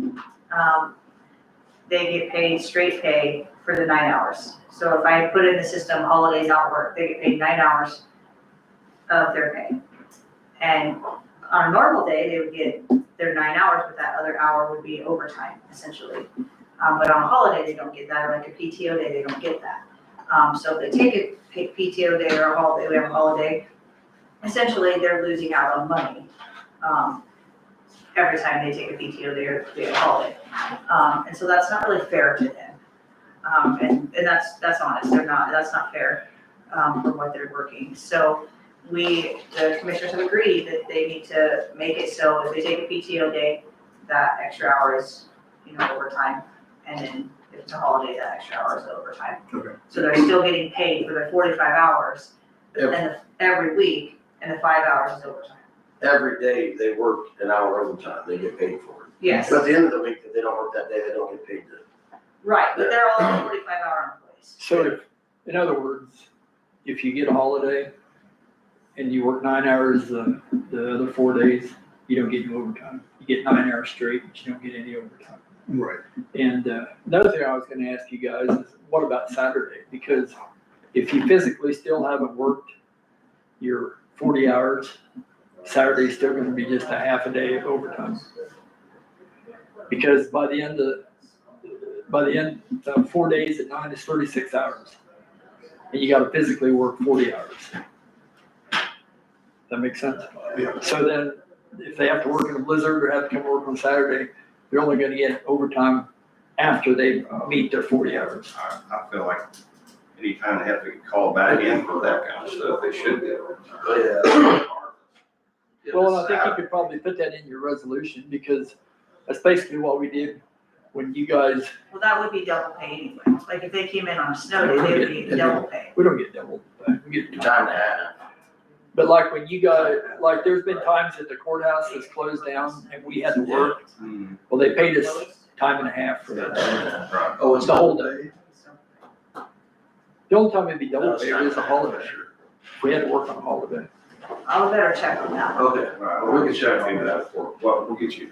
they get paid straight pay for the 9 hours. So if I put in the system holidays not work, they get paid 9 hours of their pay. And on a normal day, they would get their 9 hours, but that other hour would be overtime essentially. But on a holiday, they don't get that, or like a PTO day, they don't get that. So if they take a PTO day or a holiday, we have a holiday, essentially they're losing out on money. Every time they take a PTO day or they have a holiday. And so that's not really fair to them. And that's honest, that's not fair, for what they're working. So the commissioners have agreed that they need to make it so if they take a PTO day, that extra hour is, overtime. and then if it's a holiday, that extra hour is overtime. Okay. So they're still getting paid for their 45 hours every week, and the 5 hours is overtime. Every day they work an hour overtime, they get paid for it. Yes, But at the end of the week, if they don't work that day, they don't get paid to. right, but they're all 45-hour employees. So if, in other words, if you get a holiday and you work 9 hours the other 4 days, you don't get any overtime. You get 9 hours straight, but you don't get any overtime. Right. And another thing I was gonna ask you guys is, what about Saturday? Because if you physically still haven't worked your 40 hours, Saturday's still gonna be just a half a day of overtime. Because by the end of 4 days at 9 is 36 hours. And you gotta physically work 40 hours. That makes sense? Yeah. So then, if they have to work in a blizzard or have to come work on Saturday, they're only gonna get overtime after they meet their 40 hours. I feel like anytime they have to call back in for that kind of stuff, they should be able to. Well, I think you could probably put that in your resolution, because that's basically what we did when you guys, Well, that would be double pay anyway. Like if they came in on a snow day, they would be double pay. we don't get double, we get Time and a half. But like when you guys, like there's been times that the courthouse has closed down and we had to work, well, they paid us time and a half for that. Right. Oh, it's The whole day. The only time it'd be double pay is a holiday. If we had to work on a holiday. I'll better check on that. Okay. Right, well, we can check into that for, well, we'll get you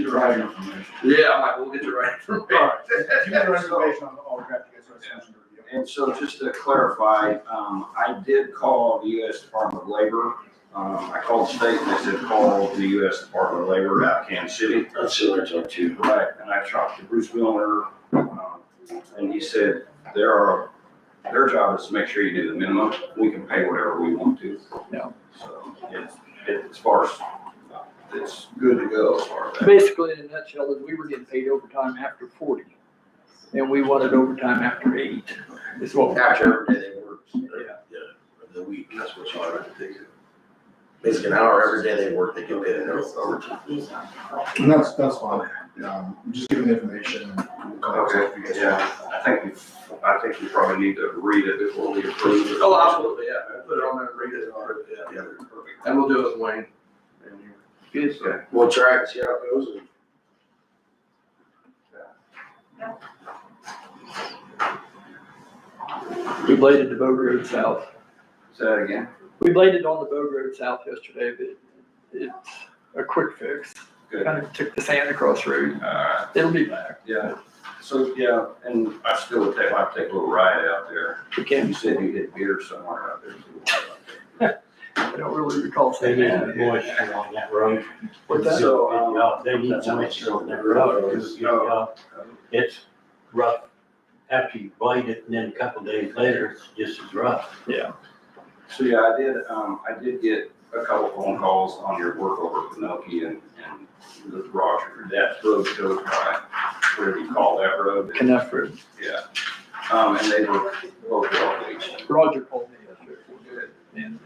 the right information. Yeah, we'll get you right. All right. Give me the information on all the draft you guys resolution review. And so just to clarify, I did call the U.S. Department of Labor. I called the state and they said call the U.S. Department of Labor out of Kansas City. That's similar to too. Right, and I talked to Bruce Milner, and he said their job is to make sure you do the minimum. We can pay whatever we want to. Yeah. So as far as, it's good to go as far as that. Basically, in a nutshell, is we were getting paid overtime after 40. And we wanted overtime after 8. Is what. After every day they work. Yeah. Of the week, that's what you are. Basically an hour every day they work, they get paid an hour overtime. And that's fine. Just give me the information and we'll call it. Okay, yeah, I think we probably need to read it before we approve it. Oh, absolutely, yeah. Put it on there and read it. Yeah. Perfect. And we'll do it with Wayne. Good, okay. We'll try it, see how it goes. We bladed the Bogue Road South. Say that again? We bladed on the Bogue Road South yesterday, but it's a quick fix. Good. Kind of took the Santa Cross Road. It'll be back. Yeah, so, yeah, and I still would like to take a little ride out there. We can. You said you hit beer somewhere out there. I don't really recall They saying need that. moisture on that road. What's that? So, They need moisture on that road, because, it's rough after you blade it, and then a couple days later, it's just as rough. Yeah. So, yeah, I did get a couple phone calls on your work over at Pinocchio and the Roger, that road goes by, where do you call that road? Knapp Road. Yeah, and they were both well pleased. Roger called me yesterday. Good. And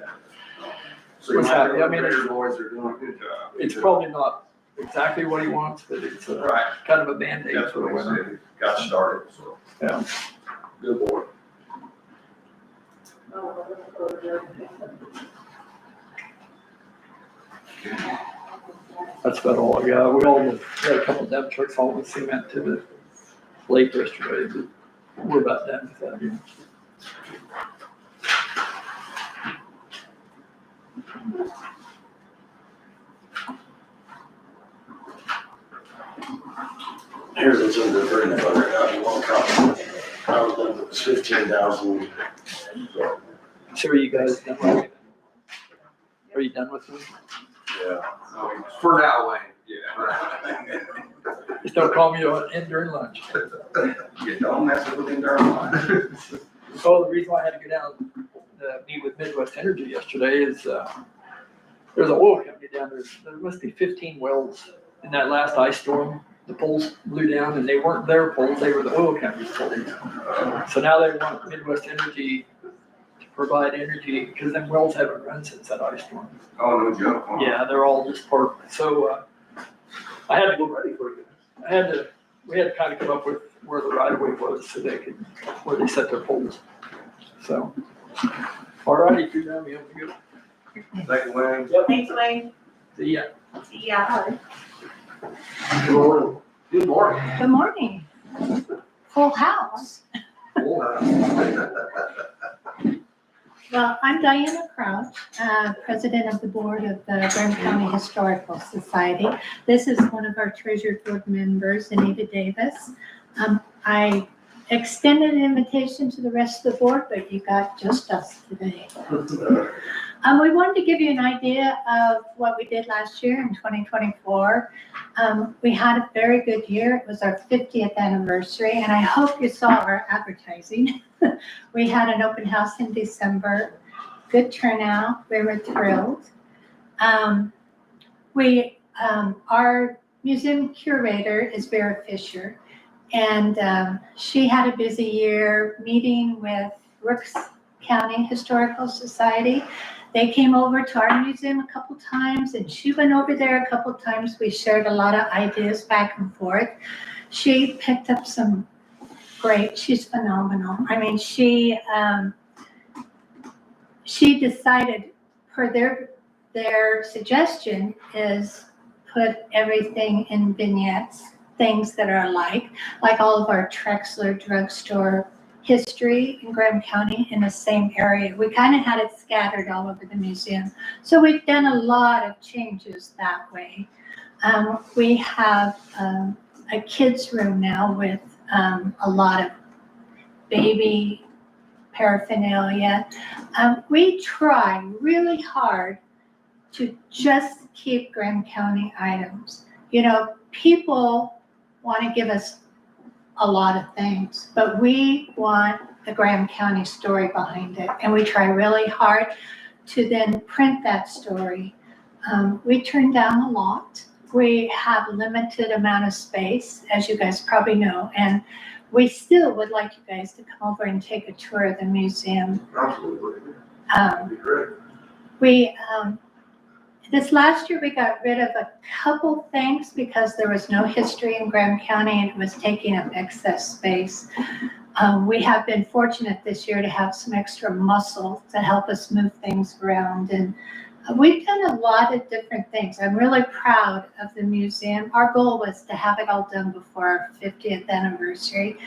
So you Was might happy. I know mean, the it's- boys are doing a good job. it's probably not exactly what he wants, but it's Right, kind of a Band-Aid that's for the what he winter. said, got started, so. Yeah. Good boy. That's about all I got. We all had a couple of dump trucks hauling cement to the lake yesterday, but we're about done with that. Here's what's in the burden fund right now, you want to copy. I was done with 15,000. So are you guys done with it? Are you done with it? Yeah. For now, Wayne. Yeah. Just don't call me in during lunch. You don't mess with him during lunch. So the reason why I had to go down to meet with Midwest Energy yesterday is, there's an oil company down there. There must be 15 wells in that last ice storm. The poles blew down and they weren't their poles, they were the oil company's poles. So now they want Midwest Energy to provide energy because them wells haven't run since that ice storm. Oh, no joke. Huh? Yeah, they're all just parked. So, I had to go ready for it. We had to kind of come up with where the right of way was so they could, where they set their poles. So, all righty, if you're done, we have to go. Thank you, Wayne. Thanks, Wayne. See ya. See ya. Good morning. Good morning. Good morning. Full house. Well, I'm Diana Crouch, President of the Board of the Graham County Historical Society. This is one of our treasured board members, Anita Davis. I extended an invitation to the rest of the board, but you got just us today. We wanted to give you an idea of what we did last year in 2024. We had a very good year. It was our 50th anniversary, and I hope you saw our advertising. We had an open house in December, good turnout. We were thrilled. Our museum curator is Vera Fisher, and she had a busy year meeting with Rooks County Historical Society. They came over to our museum a couple times, and she went over there a couple times. We shared a lot of ideas back and forth. She picked up some great, she's phenomenal. I mean, she decided for their suggestion is put everything in vignettes, things that are alike, like all of our Trexler drugstore history in Graham County in the same area. We kind of had it scattered all over the museum. So we've done a lot of changes that way. We have a kids room now with a lot of baby paraphernalia. We try really hard to just keep Graham County items. You know, people want to give us a lot of things, but we want the Graham County story behind it, and we try really hard to then print that story. We turn down a lot. We have a limited amount of space, as you guys probably know, and we still would like you guys to come over and take a tour of the museum. Absolutely. That'd be great. This last year, we got rid of a couple things because there was no history in Graham County and it was taking up excess space. We have been fortunate this year to have some extra muscle to help us move things around. And we've done a lot of different things. I'm really proud of the museum. Our goal was to have it all done before our 50th anniversary.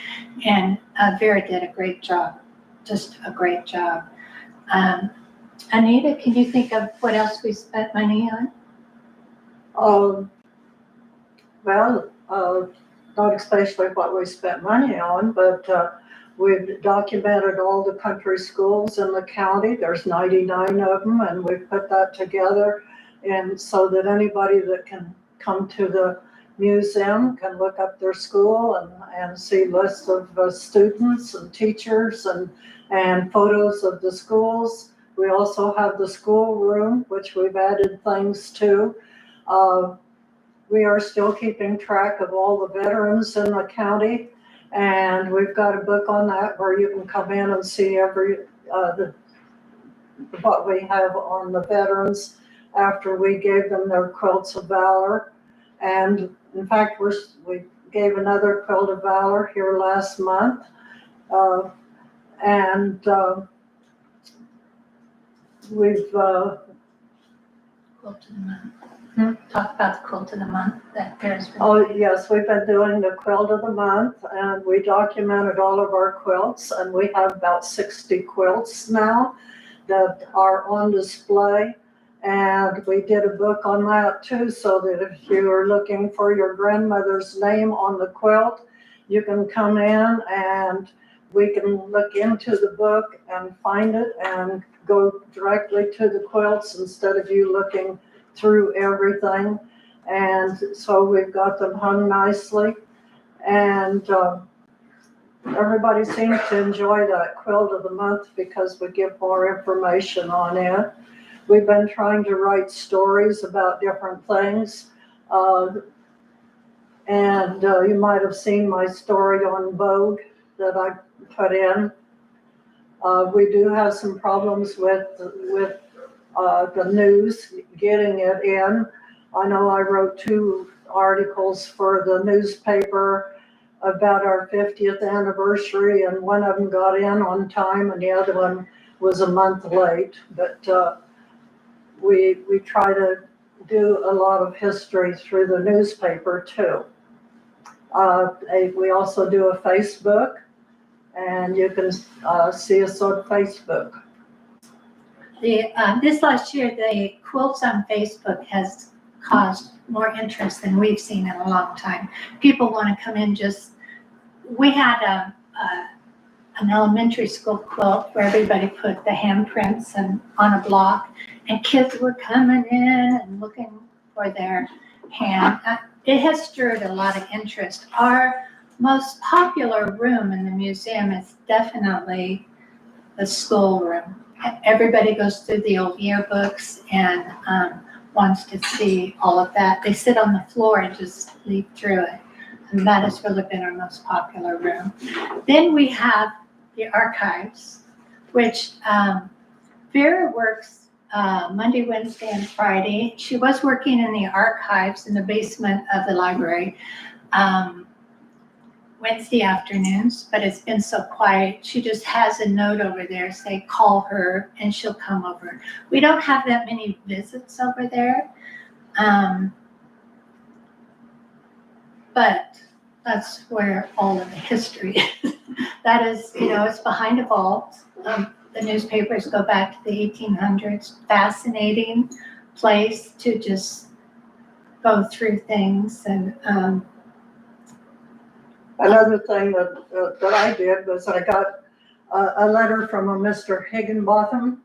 And Vera did a great job, just a great job. Anita, can you think of what else we spent money on? Not especially what we spent money on, but we've documented all the country schools in the county. There's 99 of them, and we've put that together, and so that anybody that can come to the museum can look up their school and see lists of students and teachers and photos of the schools. We also have the school room, which we've added things to. We are still keeping track of all the veterans in the county, and we've got a book on that where you can come in and see what we have on the veterans after we gave them their quilts of valor. And in fact, we gave another quilt of valor here last month, we've Quilt of the month. Talk about the quilt of the month that Vera's been doing. yes, we've been doing the quilt of the month, and we documented all of our quilts, and we have about 60 quilts now that are on display. And we did a book on that too, so that if you are looking for your grandmother's name on the quilt, you can come in and we can look into the book and find it and go directly to the quilts instead of you looking through everything. And so we've got them hung nicely. And everybody seems to enjoy that quilt of the month because we give more information on it. We've been trying to write stories about different things. You might have seen my story on Vogue that I put in. We do have some problems with the news, getting it in. I know I wrote 2 articles for the newspaper, about our 50th anniversary, and one of them got in on time and the other one was a month late. But we try to do a lot of history through the newspaper too. We also do a Facebook, and you can see us on Facebook. This last year, the quilts on Facebook has caused more interest than we've seen in a long time. People want to come in we had an elementary school quilt where everybody put the handprints on a block, and kids were coming in and looking for their hand. It has stirred a lot of interest. Our most popular room in the museum is definitely the school room. Everybody goes through the old yearbooks and wants to see all of that. They sit on the floor and just leaf through it. And that has really been our most popular room. Then we have the archives, which Vera works Monday, Wednesday, and Friday. She was working in the archives in the basement of the library Wednesday afternoons, but it's been so quiet. She just has a note over there, say, call her, and she'll come over. We don't have that many visits over there, but that's where all of the history is. That is, it's behind a vault. The newspapers go back to the 1800s. Fascinating place to just go through things. And another thing that I did was I got a letter from a Mr. Higginbotham,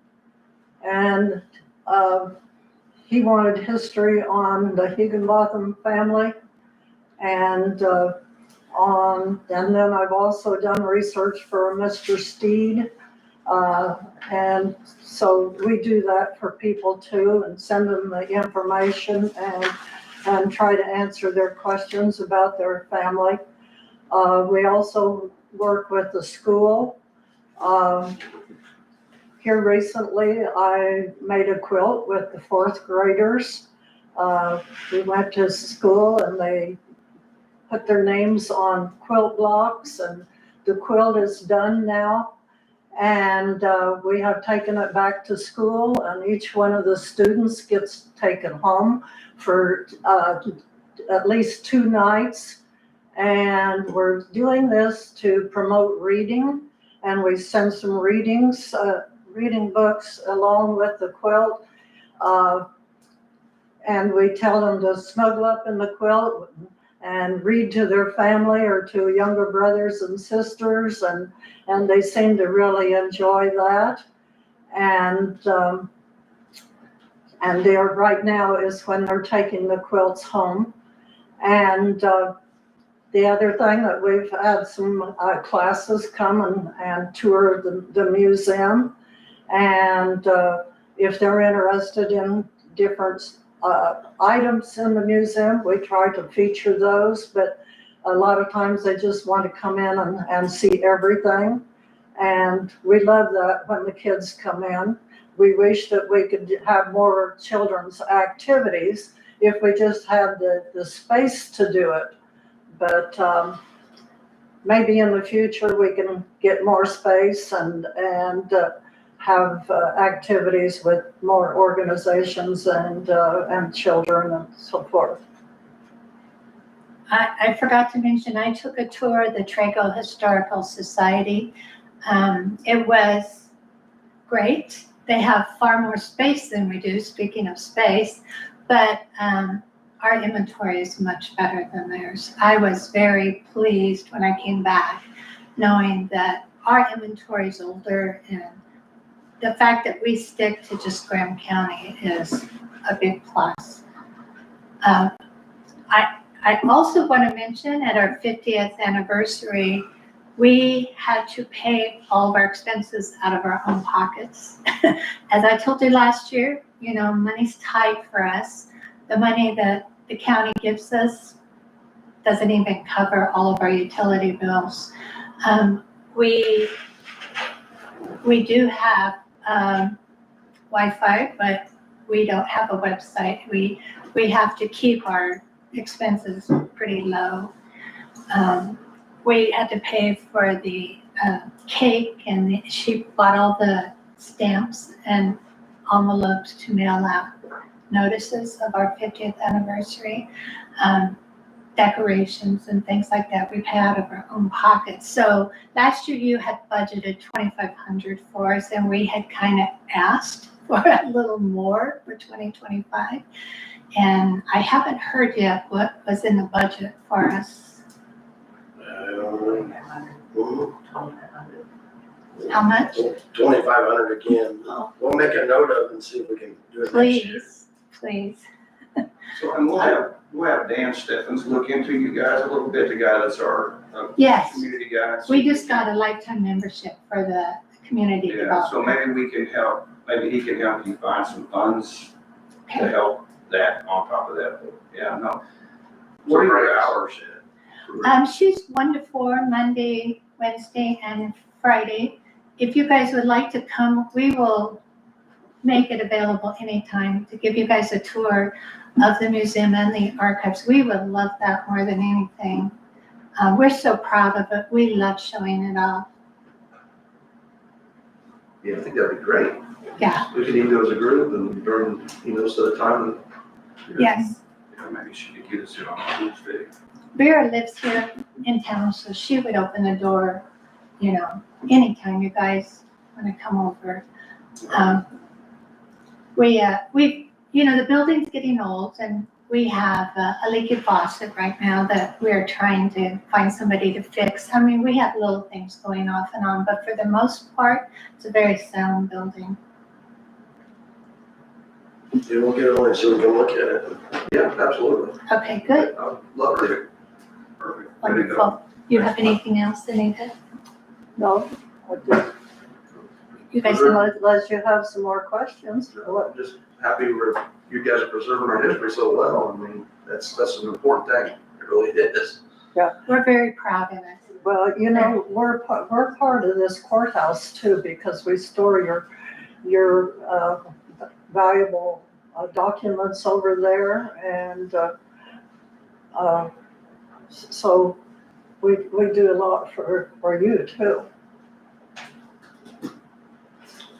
and he wanted history on the Higginbotham family, and then I've also done research for Mr. Steed, and so we do that for people too, and send them the information and try to answer their questions about their family. We also work with the school. Here recently, I made a quilt with the 4th graders. We went to school and they put their names on quilt blocks, and the quilt is done now. And we have taken it back to school, and each one of the students gets taken home for at least 2 nights. And we're doing this to promote reading, and we send some reading books along with the quilt. And we tell them to snuggle up in the quilt and read to their family or to younger brothers and sisters, and they seem to really enjoy that. And there right now is when they're taking the quilts home. And the other thing that we've had some classes come and tour the museum, and if they're interested in different items in the museum, we try to feature those, but a lot of times they just want to come in and see everything, and we love that when the kids come in. We wish that we could have more children's activities if we just had the space to do it. But maybe in the future we can get more space and have activities with more organizations and children and so forth. I forgot to mention, I took a tour of the Trago Historical Society. It was great. They have far more space than we do, speaking of space, but our inventory is much better than theirs. I was very pleased when I came back, knowing that our inventory is older, and the fact that we stick to just Graham County is a big plus. I also want to mention at our 50th anniversary, we had to pay all of our expenses out of our own pockets. As I told you last year, money's tight for us. The money that the county gives us doesn't even cover all of our utility bills. We do have Wi-Fi, but we don't have a website. We have to keep our expenses pretty low. we had to pay for the cake, and she bought all the stamps and envelopes to mail out notices of our 50th anniversary, decorations and things like that. We pay out of our own pockets. So last year you had budgeted 2,500 for us, and we had kind of asked for a little more for 2025. And I haven't heard yet what was in the budget for us. How much? 2,500 again. Oh. We'll make a note of it and see if we can do it next year. Please. So, and we'll have Dan Steffens look into you guys a little bit, the guy that's our Yes. community guy. We just got a lifetime membership for the community Yeah, so development. maybe we can help, maybe he can help you find some funds to Okay. help that on top of that. Yeah, no. What are your hours She's 1 to 4, Monday, Wednesday, and Friday. If you guys would like to come, we will make it available anytime to give you guys a tour of the museum and the archives. We would love that more than anything. We're so proud of it. We love showing it off. Yeah, I think that'd be great. Yeah. We could even go as a group and during, set a time. Yes. Yeah, maybe she could get us here on Tuesday. Vera lives here in town, so she would open the door, anytime you guys want to come over. The building's getting old, and we have a leaky faucet right now that we're trying to find somebody to fix. I mean, we have little things going off and on, but for the most part, it's a very sound building. Yeah, we'll get on it so we can look at it. Yeah, absolutely. Okay, good, I'd love to. Perfect. wonderful. You have anything else, Anita? No, You guys, unless you have some more questions. I'm just happy you guys are preserving our history so well. I mean, that's an important thing. It really is. we're very proud of it. Well, we're part of this courthouse too, because we store your valuable documents over there, and so we do a lot for you too.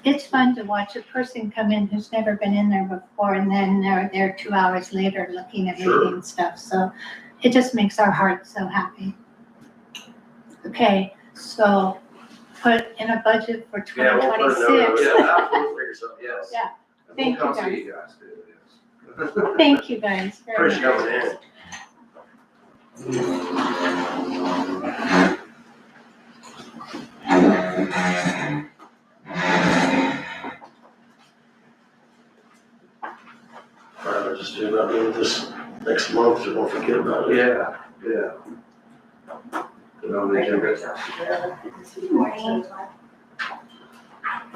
It's fun to watch a person come in who's never been in there before, and then they're there 2 hours later looking at reading stuff. So it just makes our hearts so happy. Okay, so put in a budget for 2026. Yeah, absolutely. Yes. Yeah. Thank you, We'll come guys. see you guys too, yes. Thank you guys very Appreciate much. coming in. All right, I'll just do about doing this next month, so don't forget about it. Yeah. Put it on the agenda.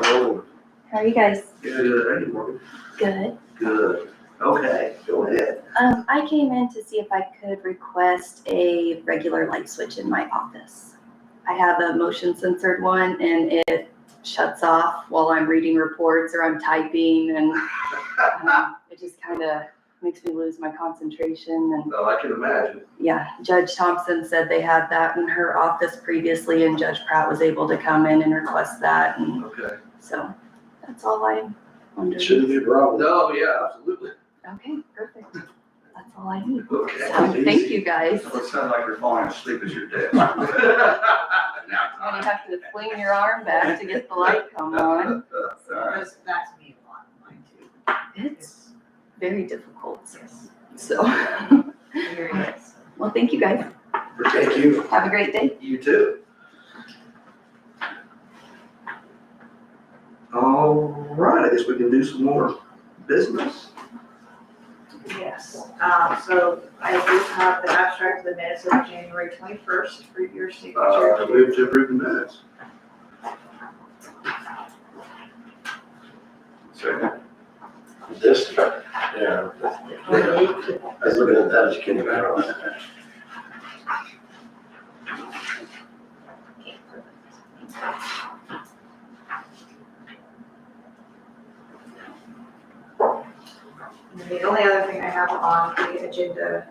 Oh, How are you guys? good, hey, Morgan. Good. Good. Okay, go ahead. I came in to see if I could request a regular light switch in my office. I have a motion censored one, and it shuts off while I'm reading reports or I'm typing, and it just kind of makes me lose my concentration. And Oh, I can imagine. yeah, Judge Thompson said they had that in her office previously, and Judge Pratt was able to come in and request that, and Okay. so that's all I wondered. Shouldn't be a problem. No, yeah, absolutely. Okay, perfect. That's all I need. Okay. So, thank you guys. It sounds like you're falling asleep at your desk. Now you have to fling your arm back to get the light come on. That's me a lot, mine too. It's very difficult. So, Very nice. well, thank you guys. Thank you. Have a great day. You too. All right, I guess we can do some more business. Yes, so I do have the abstract of the minutes of January 21st for your signature. Move to approve the minutes. Second. This, yeah. I was looking at that as a kindergarten. And the only other thing I have on the agenda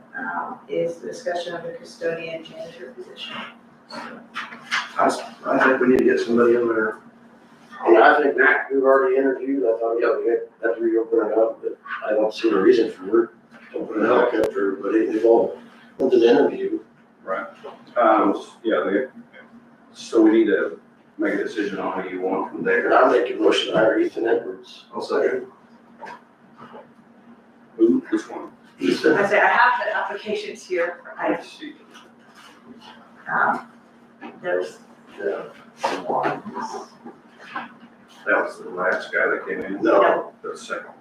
is the discussion of the custodian janitor position. I think we need to get somebody in there. Yeah, I think we've already interviewed, I thought, yeah, we had to reopen it up, but I don't see a reason for it. Open it up after everybody, they've all went to the interview. Right. So we need to make a decision on who you want from there. I'll make a motion to hire Ethan Edwards. I'll second. Who, which one? Ethan. I say, I have the applications here. There's the one. That was the last guy that came in? No. The second.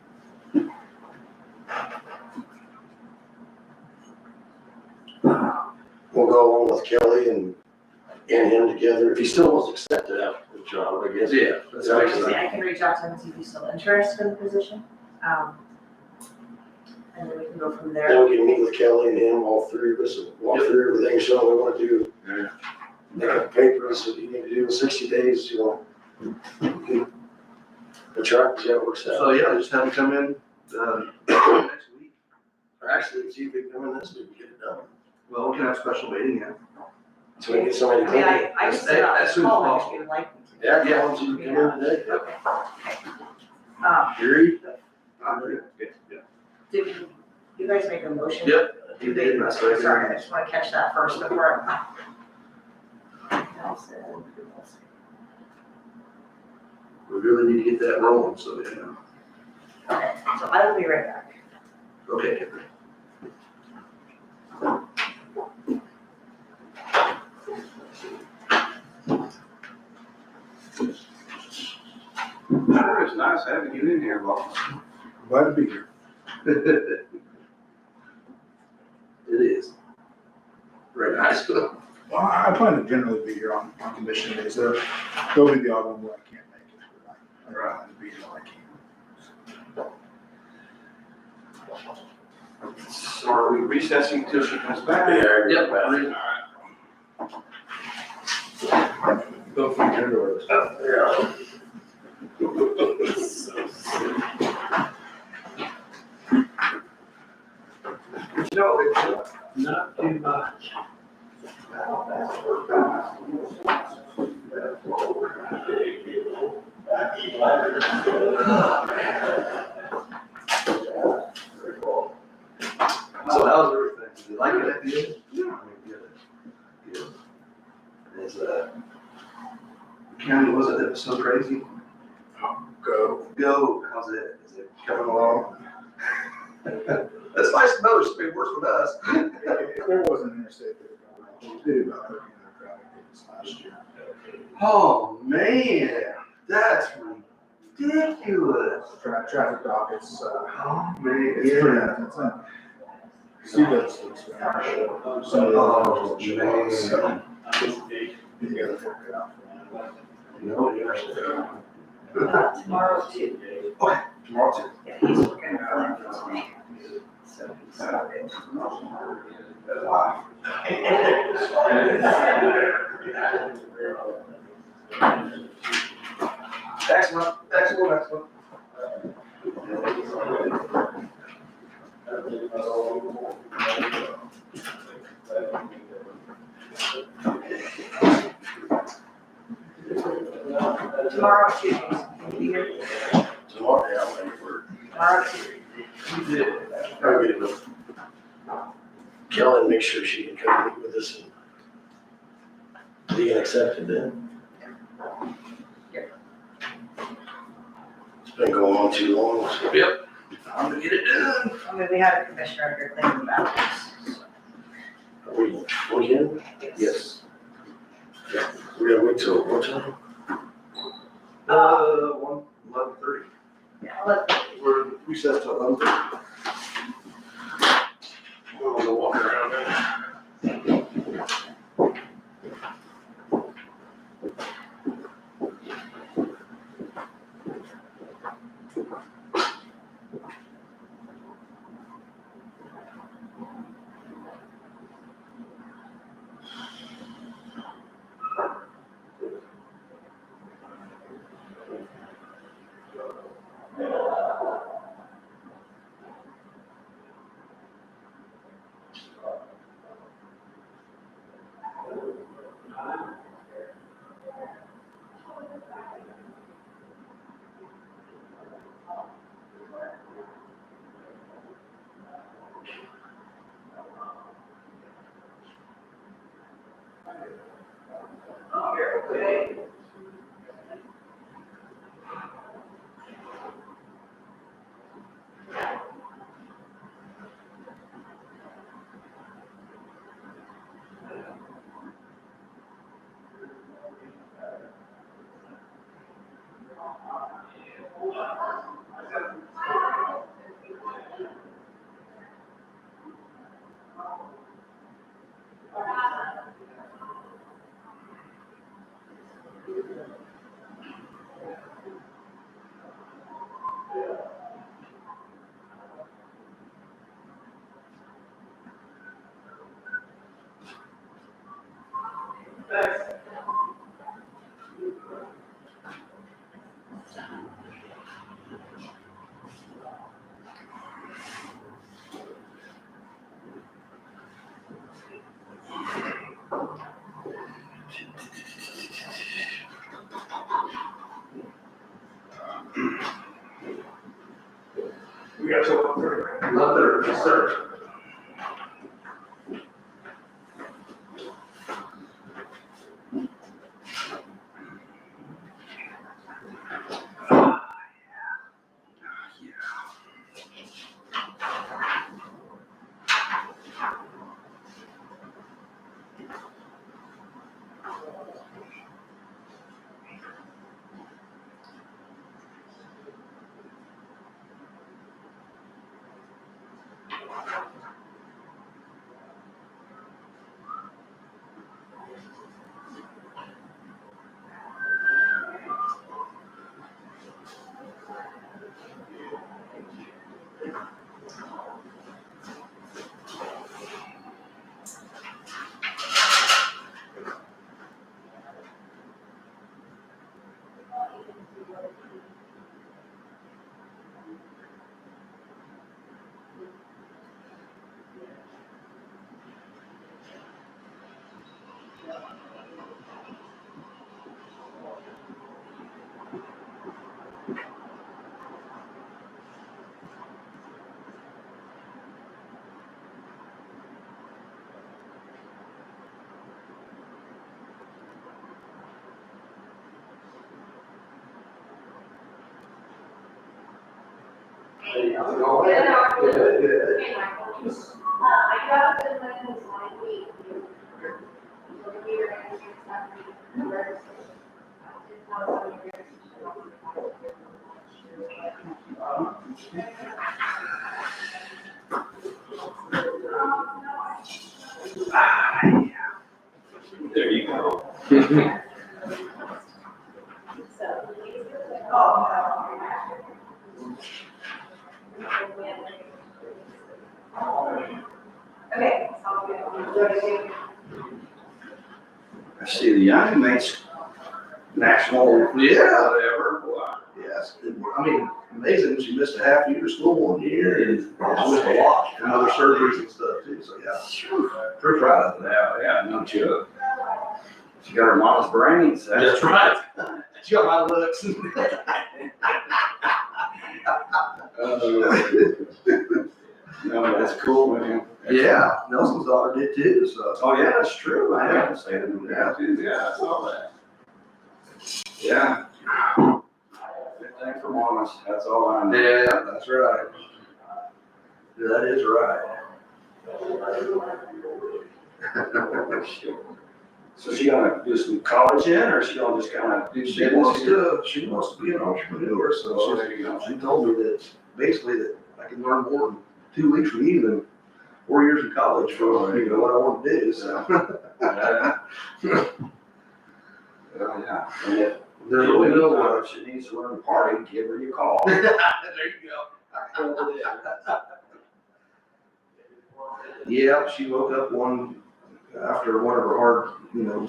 We'll go along with Kelly and him together, if he still wants to accept the job, I guess. Yeah. That's I excellent. can reach out to him and see if he's still interested in the position. And then we can go from there. Then we can meet with Kelly and him, all three of us, and walk through everything, show them what we want to do. Yeah. Make up papers that you need to do in 60 days, you know. The truck, see how it works out. So, yeah, just have them come in, next week. Or actually, see if they can come in this week and get it done. Well, we can have a special meeting, yeah. So we can get somebody to I mean, come in. I can set up As a soon as call if possible. you would like me to. Yeah, yeah, once you come in today. Okay. Gary? Yeah. Did you guys make a motion? Yep. You did, that's right. Sorry, I just want to catch that first before I. We really need to get that rolling, so, yeah. Okay, so I will be right back. Okay. Sure, it's nice having you in here, boss. Glad to be here. It is. Very nice. Well, I plan to generally be here on commission days. There'll be the odd one where I can't make it, but I plan to be here when I can. So are we recessing till she comes back? Yep. Go from here to Yeah. No, it's not too much. So how's everything? Did you like it at the end? Yeah. Good. Is, county, was it that was so crazy? Go, how's it? Is it coming along? That's nice to know, it's been worse with us. There was an interstate that we did about 1,300 traffic tickets last year. Oh, man, that's ridiculous. Traffic dockets, Oh, man, it's pretty, yeah. it's see those things. Some of the Oh, others, man. so you gotta work it out. No, you're Tomorrow too. Okay, tomorrow too. Yeah, he's working on it for me. So he's started. Wow. Excellent, excellent. Tomorrow too. Can you be here? Tomorrow, yeah, I'll make work. Tomorrow too. I'll get it with Kelly and make sure she can come meet with us and be accepted then. It's been going on too long, so. Yep. Time to get it done. I mean, we had a commissioner up here thinking about this. We can? Yes. We gotta wait till what time? 11:30. Yeah, let, We're recessed till 11:30. We'll go walk around there. Mother, yes, sir. There you go. Okay. I see the Young Mates National, Yeah. whatever. Wow. Yes, I mean, amazing, she missed a half year of school 1 year and she missed a lot, and other surgeries and stuff too, so yeah. Pretty proud of that. Yeah, no joke. She got her mama's brains. That's right. She got my looks. No, that's cool, man. Yeah, Nelson's daughter did too, so. Oh, yeah, that's true. I haven't seen it. Yeah. Yeah, I saw that. Yeah. Good thing for mamas, that's all I know. Yeah, that's right. That is right. So she gonna do some college in, or she gonna just kinda do She wants to be an entrepreneur, so Oh, there you go. she told me that basically that I can learn more in 2 weeks from you than 4 years in college for, what I want to do, so. Yeah. And if There's really no one. if she needs to learn to party, give her your call. There you go. Yeah, she woke up after one of her hard,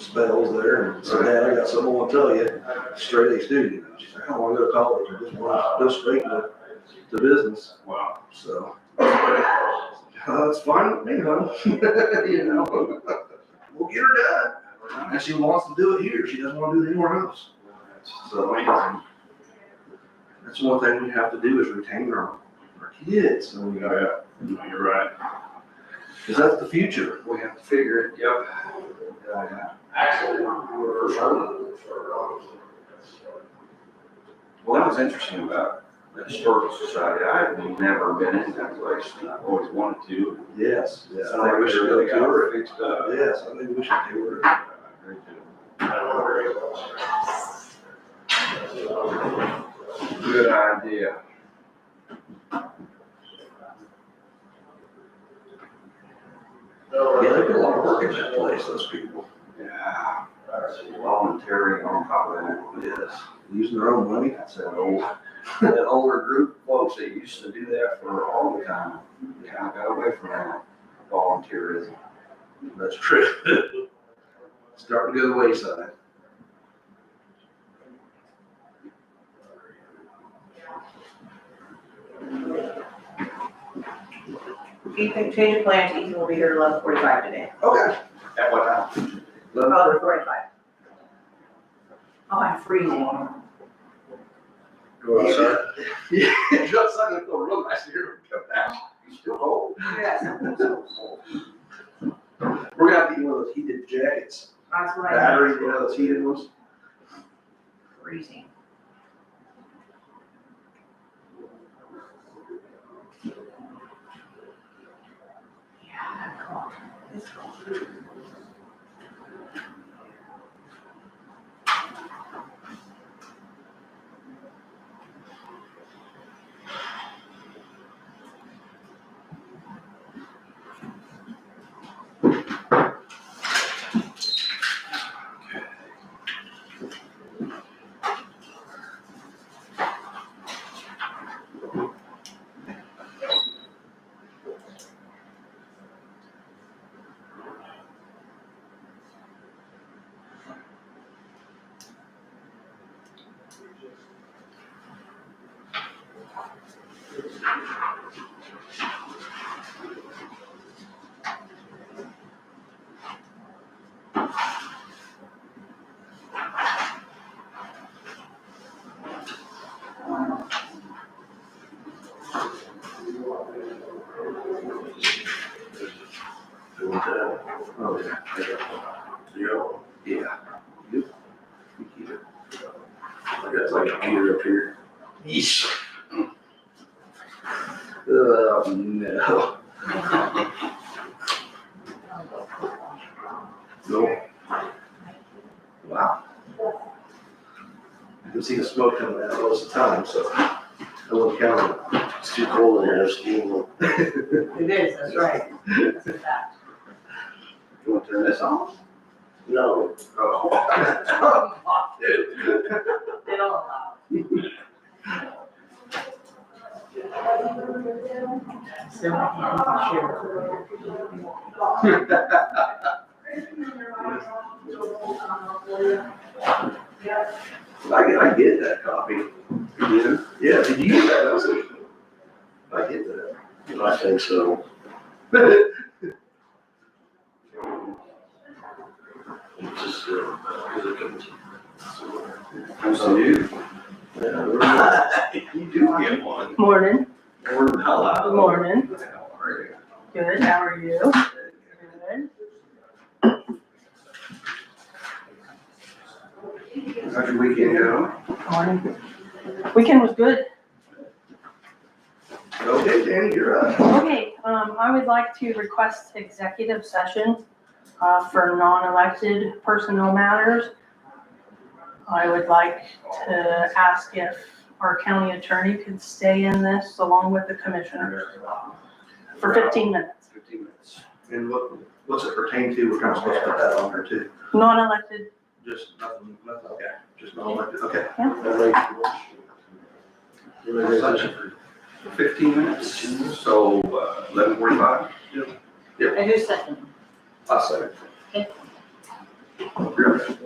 spells there and said, Dad, I got something I want to tell you. Straight A student. She's like, I don't want to go to college. I just want to go straight to business. Wow. So, it's fine with me, huh? We'll get her done. And she wants to do it here. She doesn't want to do it anywhere else. So, that's one thing we have to do is retain our kids. So, Yeah, no, you're right. because that's the future. We have to figure it, yep. Well, that was interesting about the Historical Society. I've never been in that place, and I've always wanted to. Yes. Yeah. So I wish we really got it fixed up. Yes, I think we should do it. Good idea. Yeah, they put a lot of work in that place, those people. Yeah. Volunteering on top of that. Yes, using their own money. That's that older group of folks that used to do that for all the time. Yeah, I got away from that volunteerism. That's true. Starting to go to the wayside. Ethan, change your plans, Ethan will be here at 11:45 today. Okay. At what time? 11:45. Oh, I'm freezing. Go outside. Yeah, go outside and go real nice here. Come back. Still cold? Yes. We're gonna have to get one of those heated jackets. That's what I. Battery, you know, those heated ones. Freezing. Yeah, cool. It's cool. Oh, yeah. Yeah. Yep. I got my computer up here. Yeesh. No. No. Wow. You can see the smoke coming out most of the time, so I won't count it. It's too cold in here, there's steam. It is, that's right. That's a fact. You want to turn this on? No. Oh. Dude. They don't allow. Still can't I get that copy. You? Yeah, did you get that also? I get that. I think so. It's just, because it comes. So you, Yeah. you do get one. Morning, Or hello. morning. How are you? Good, how are you? Good. How's your weekend go? Morning. Weekend was good. Okay, Danny, you're up. Okay, I would like to request executive session, for non-elected personnel matters. I would like to ask if our county attorney could stay in this along with the commissioners for 15 minutes. 15 minutes. And what's it pertain to? We're kind of supposed to put that on there too. Non-elected, Just nothing, okay, just not elected, okay. yeah. For 15 minutes, so 11:45? And who's second? I'll say. Okay. You're up.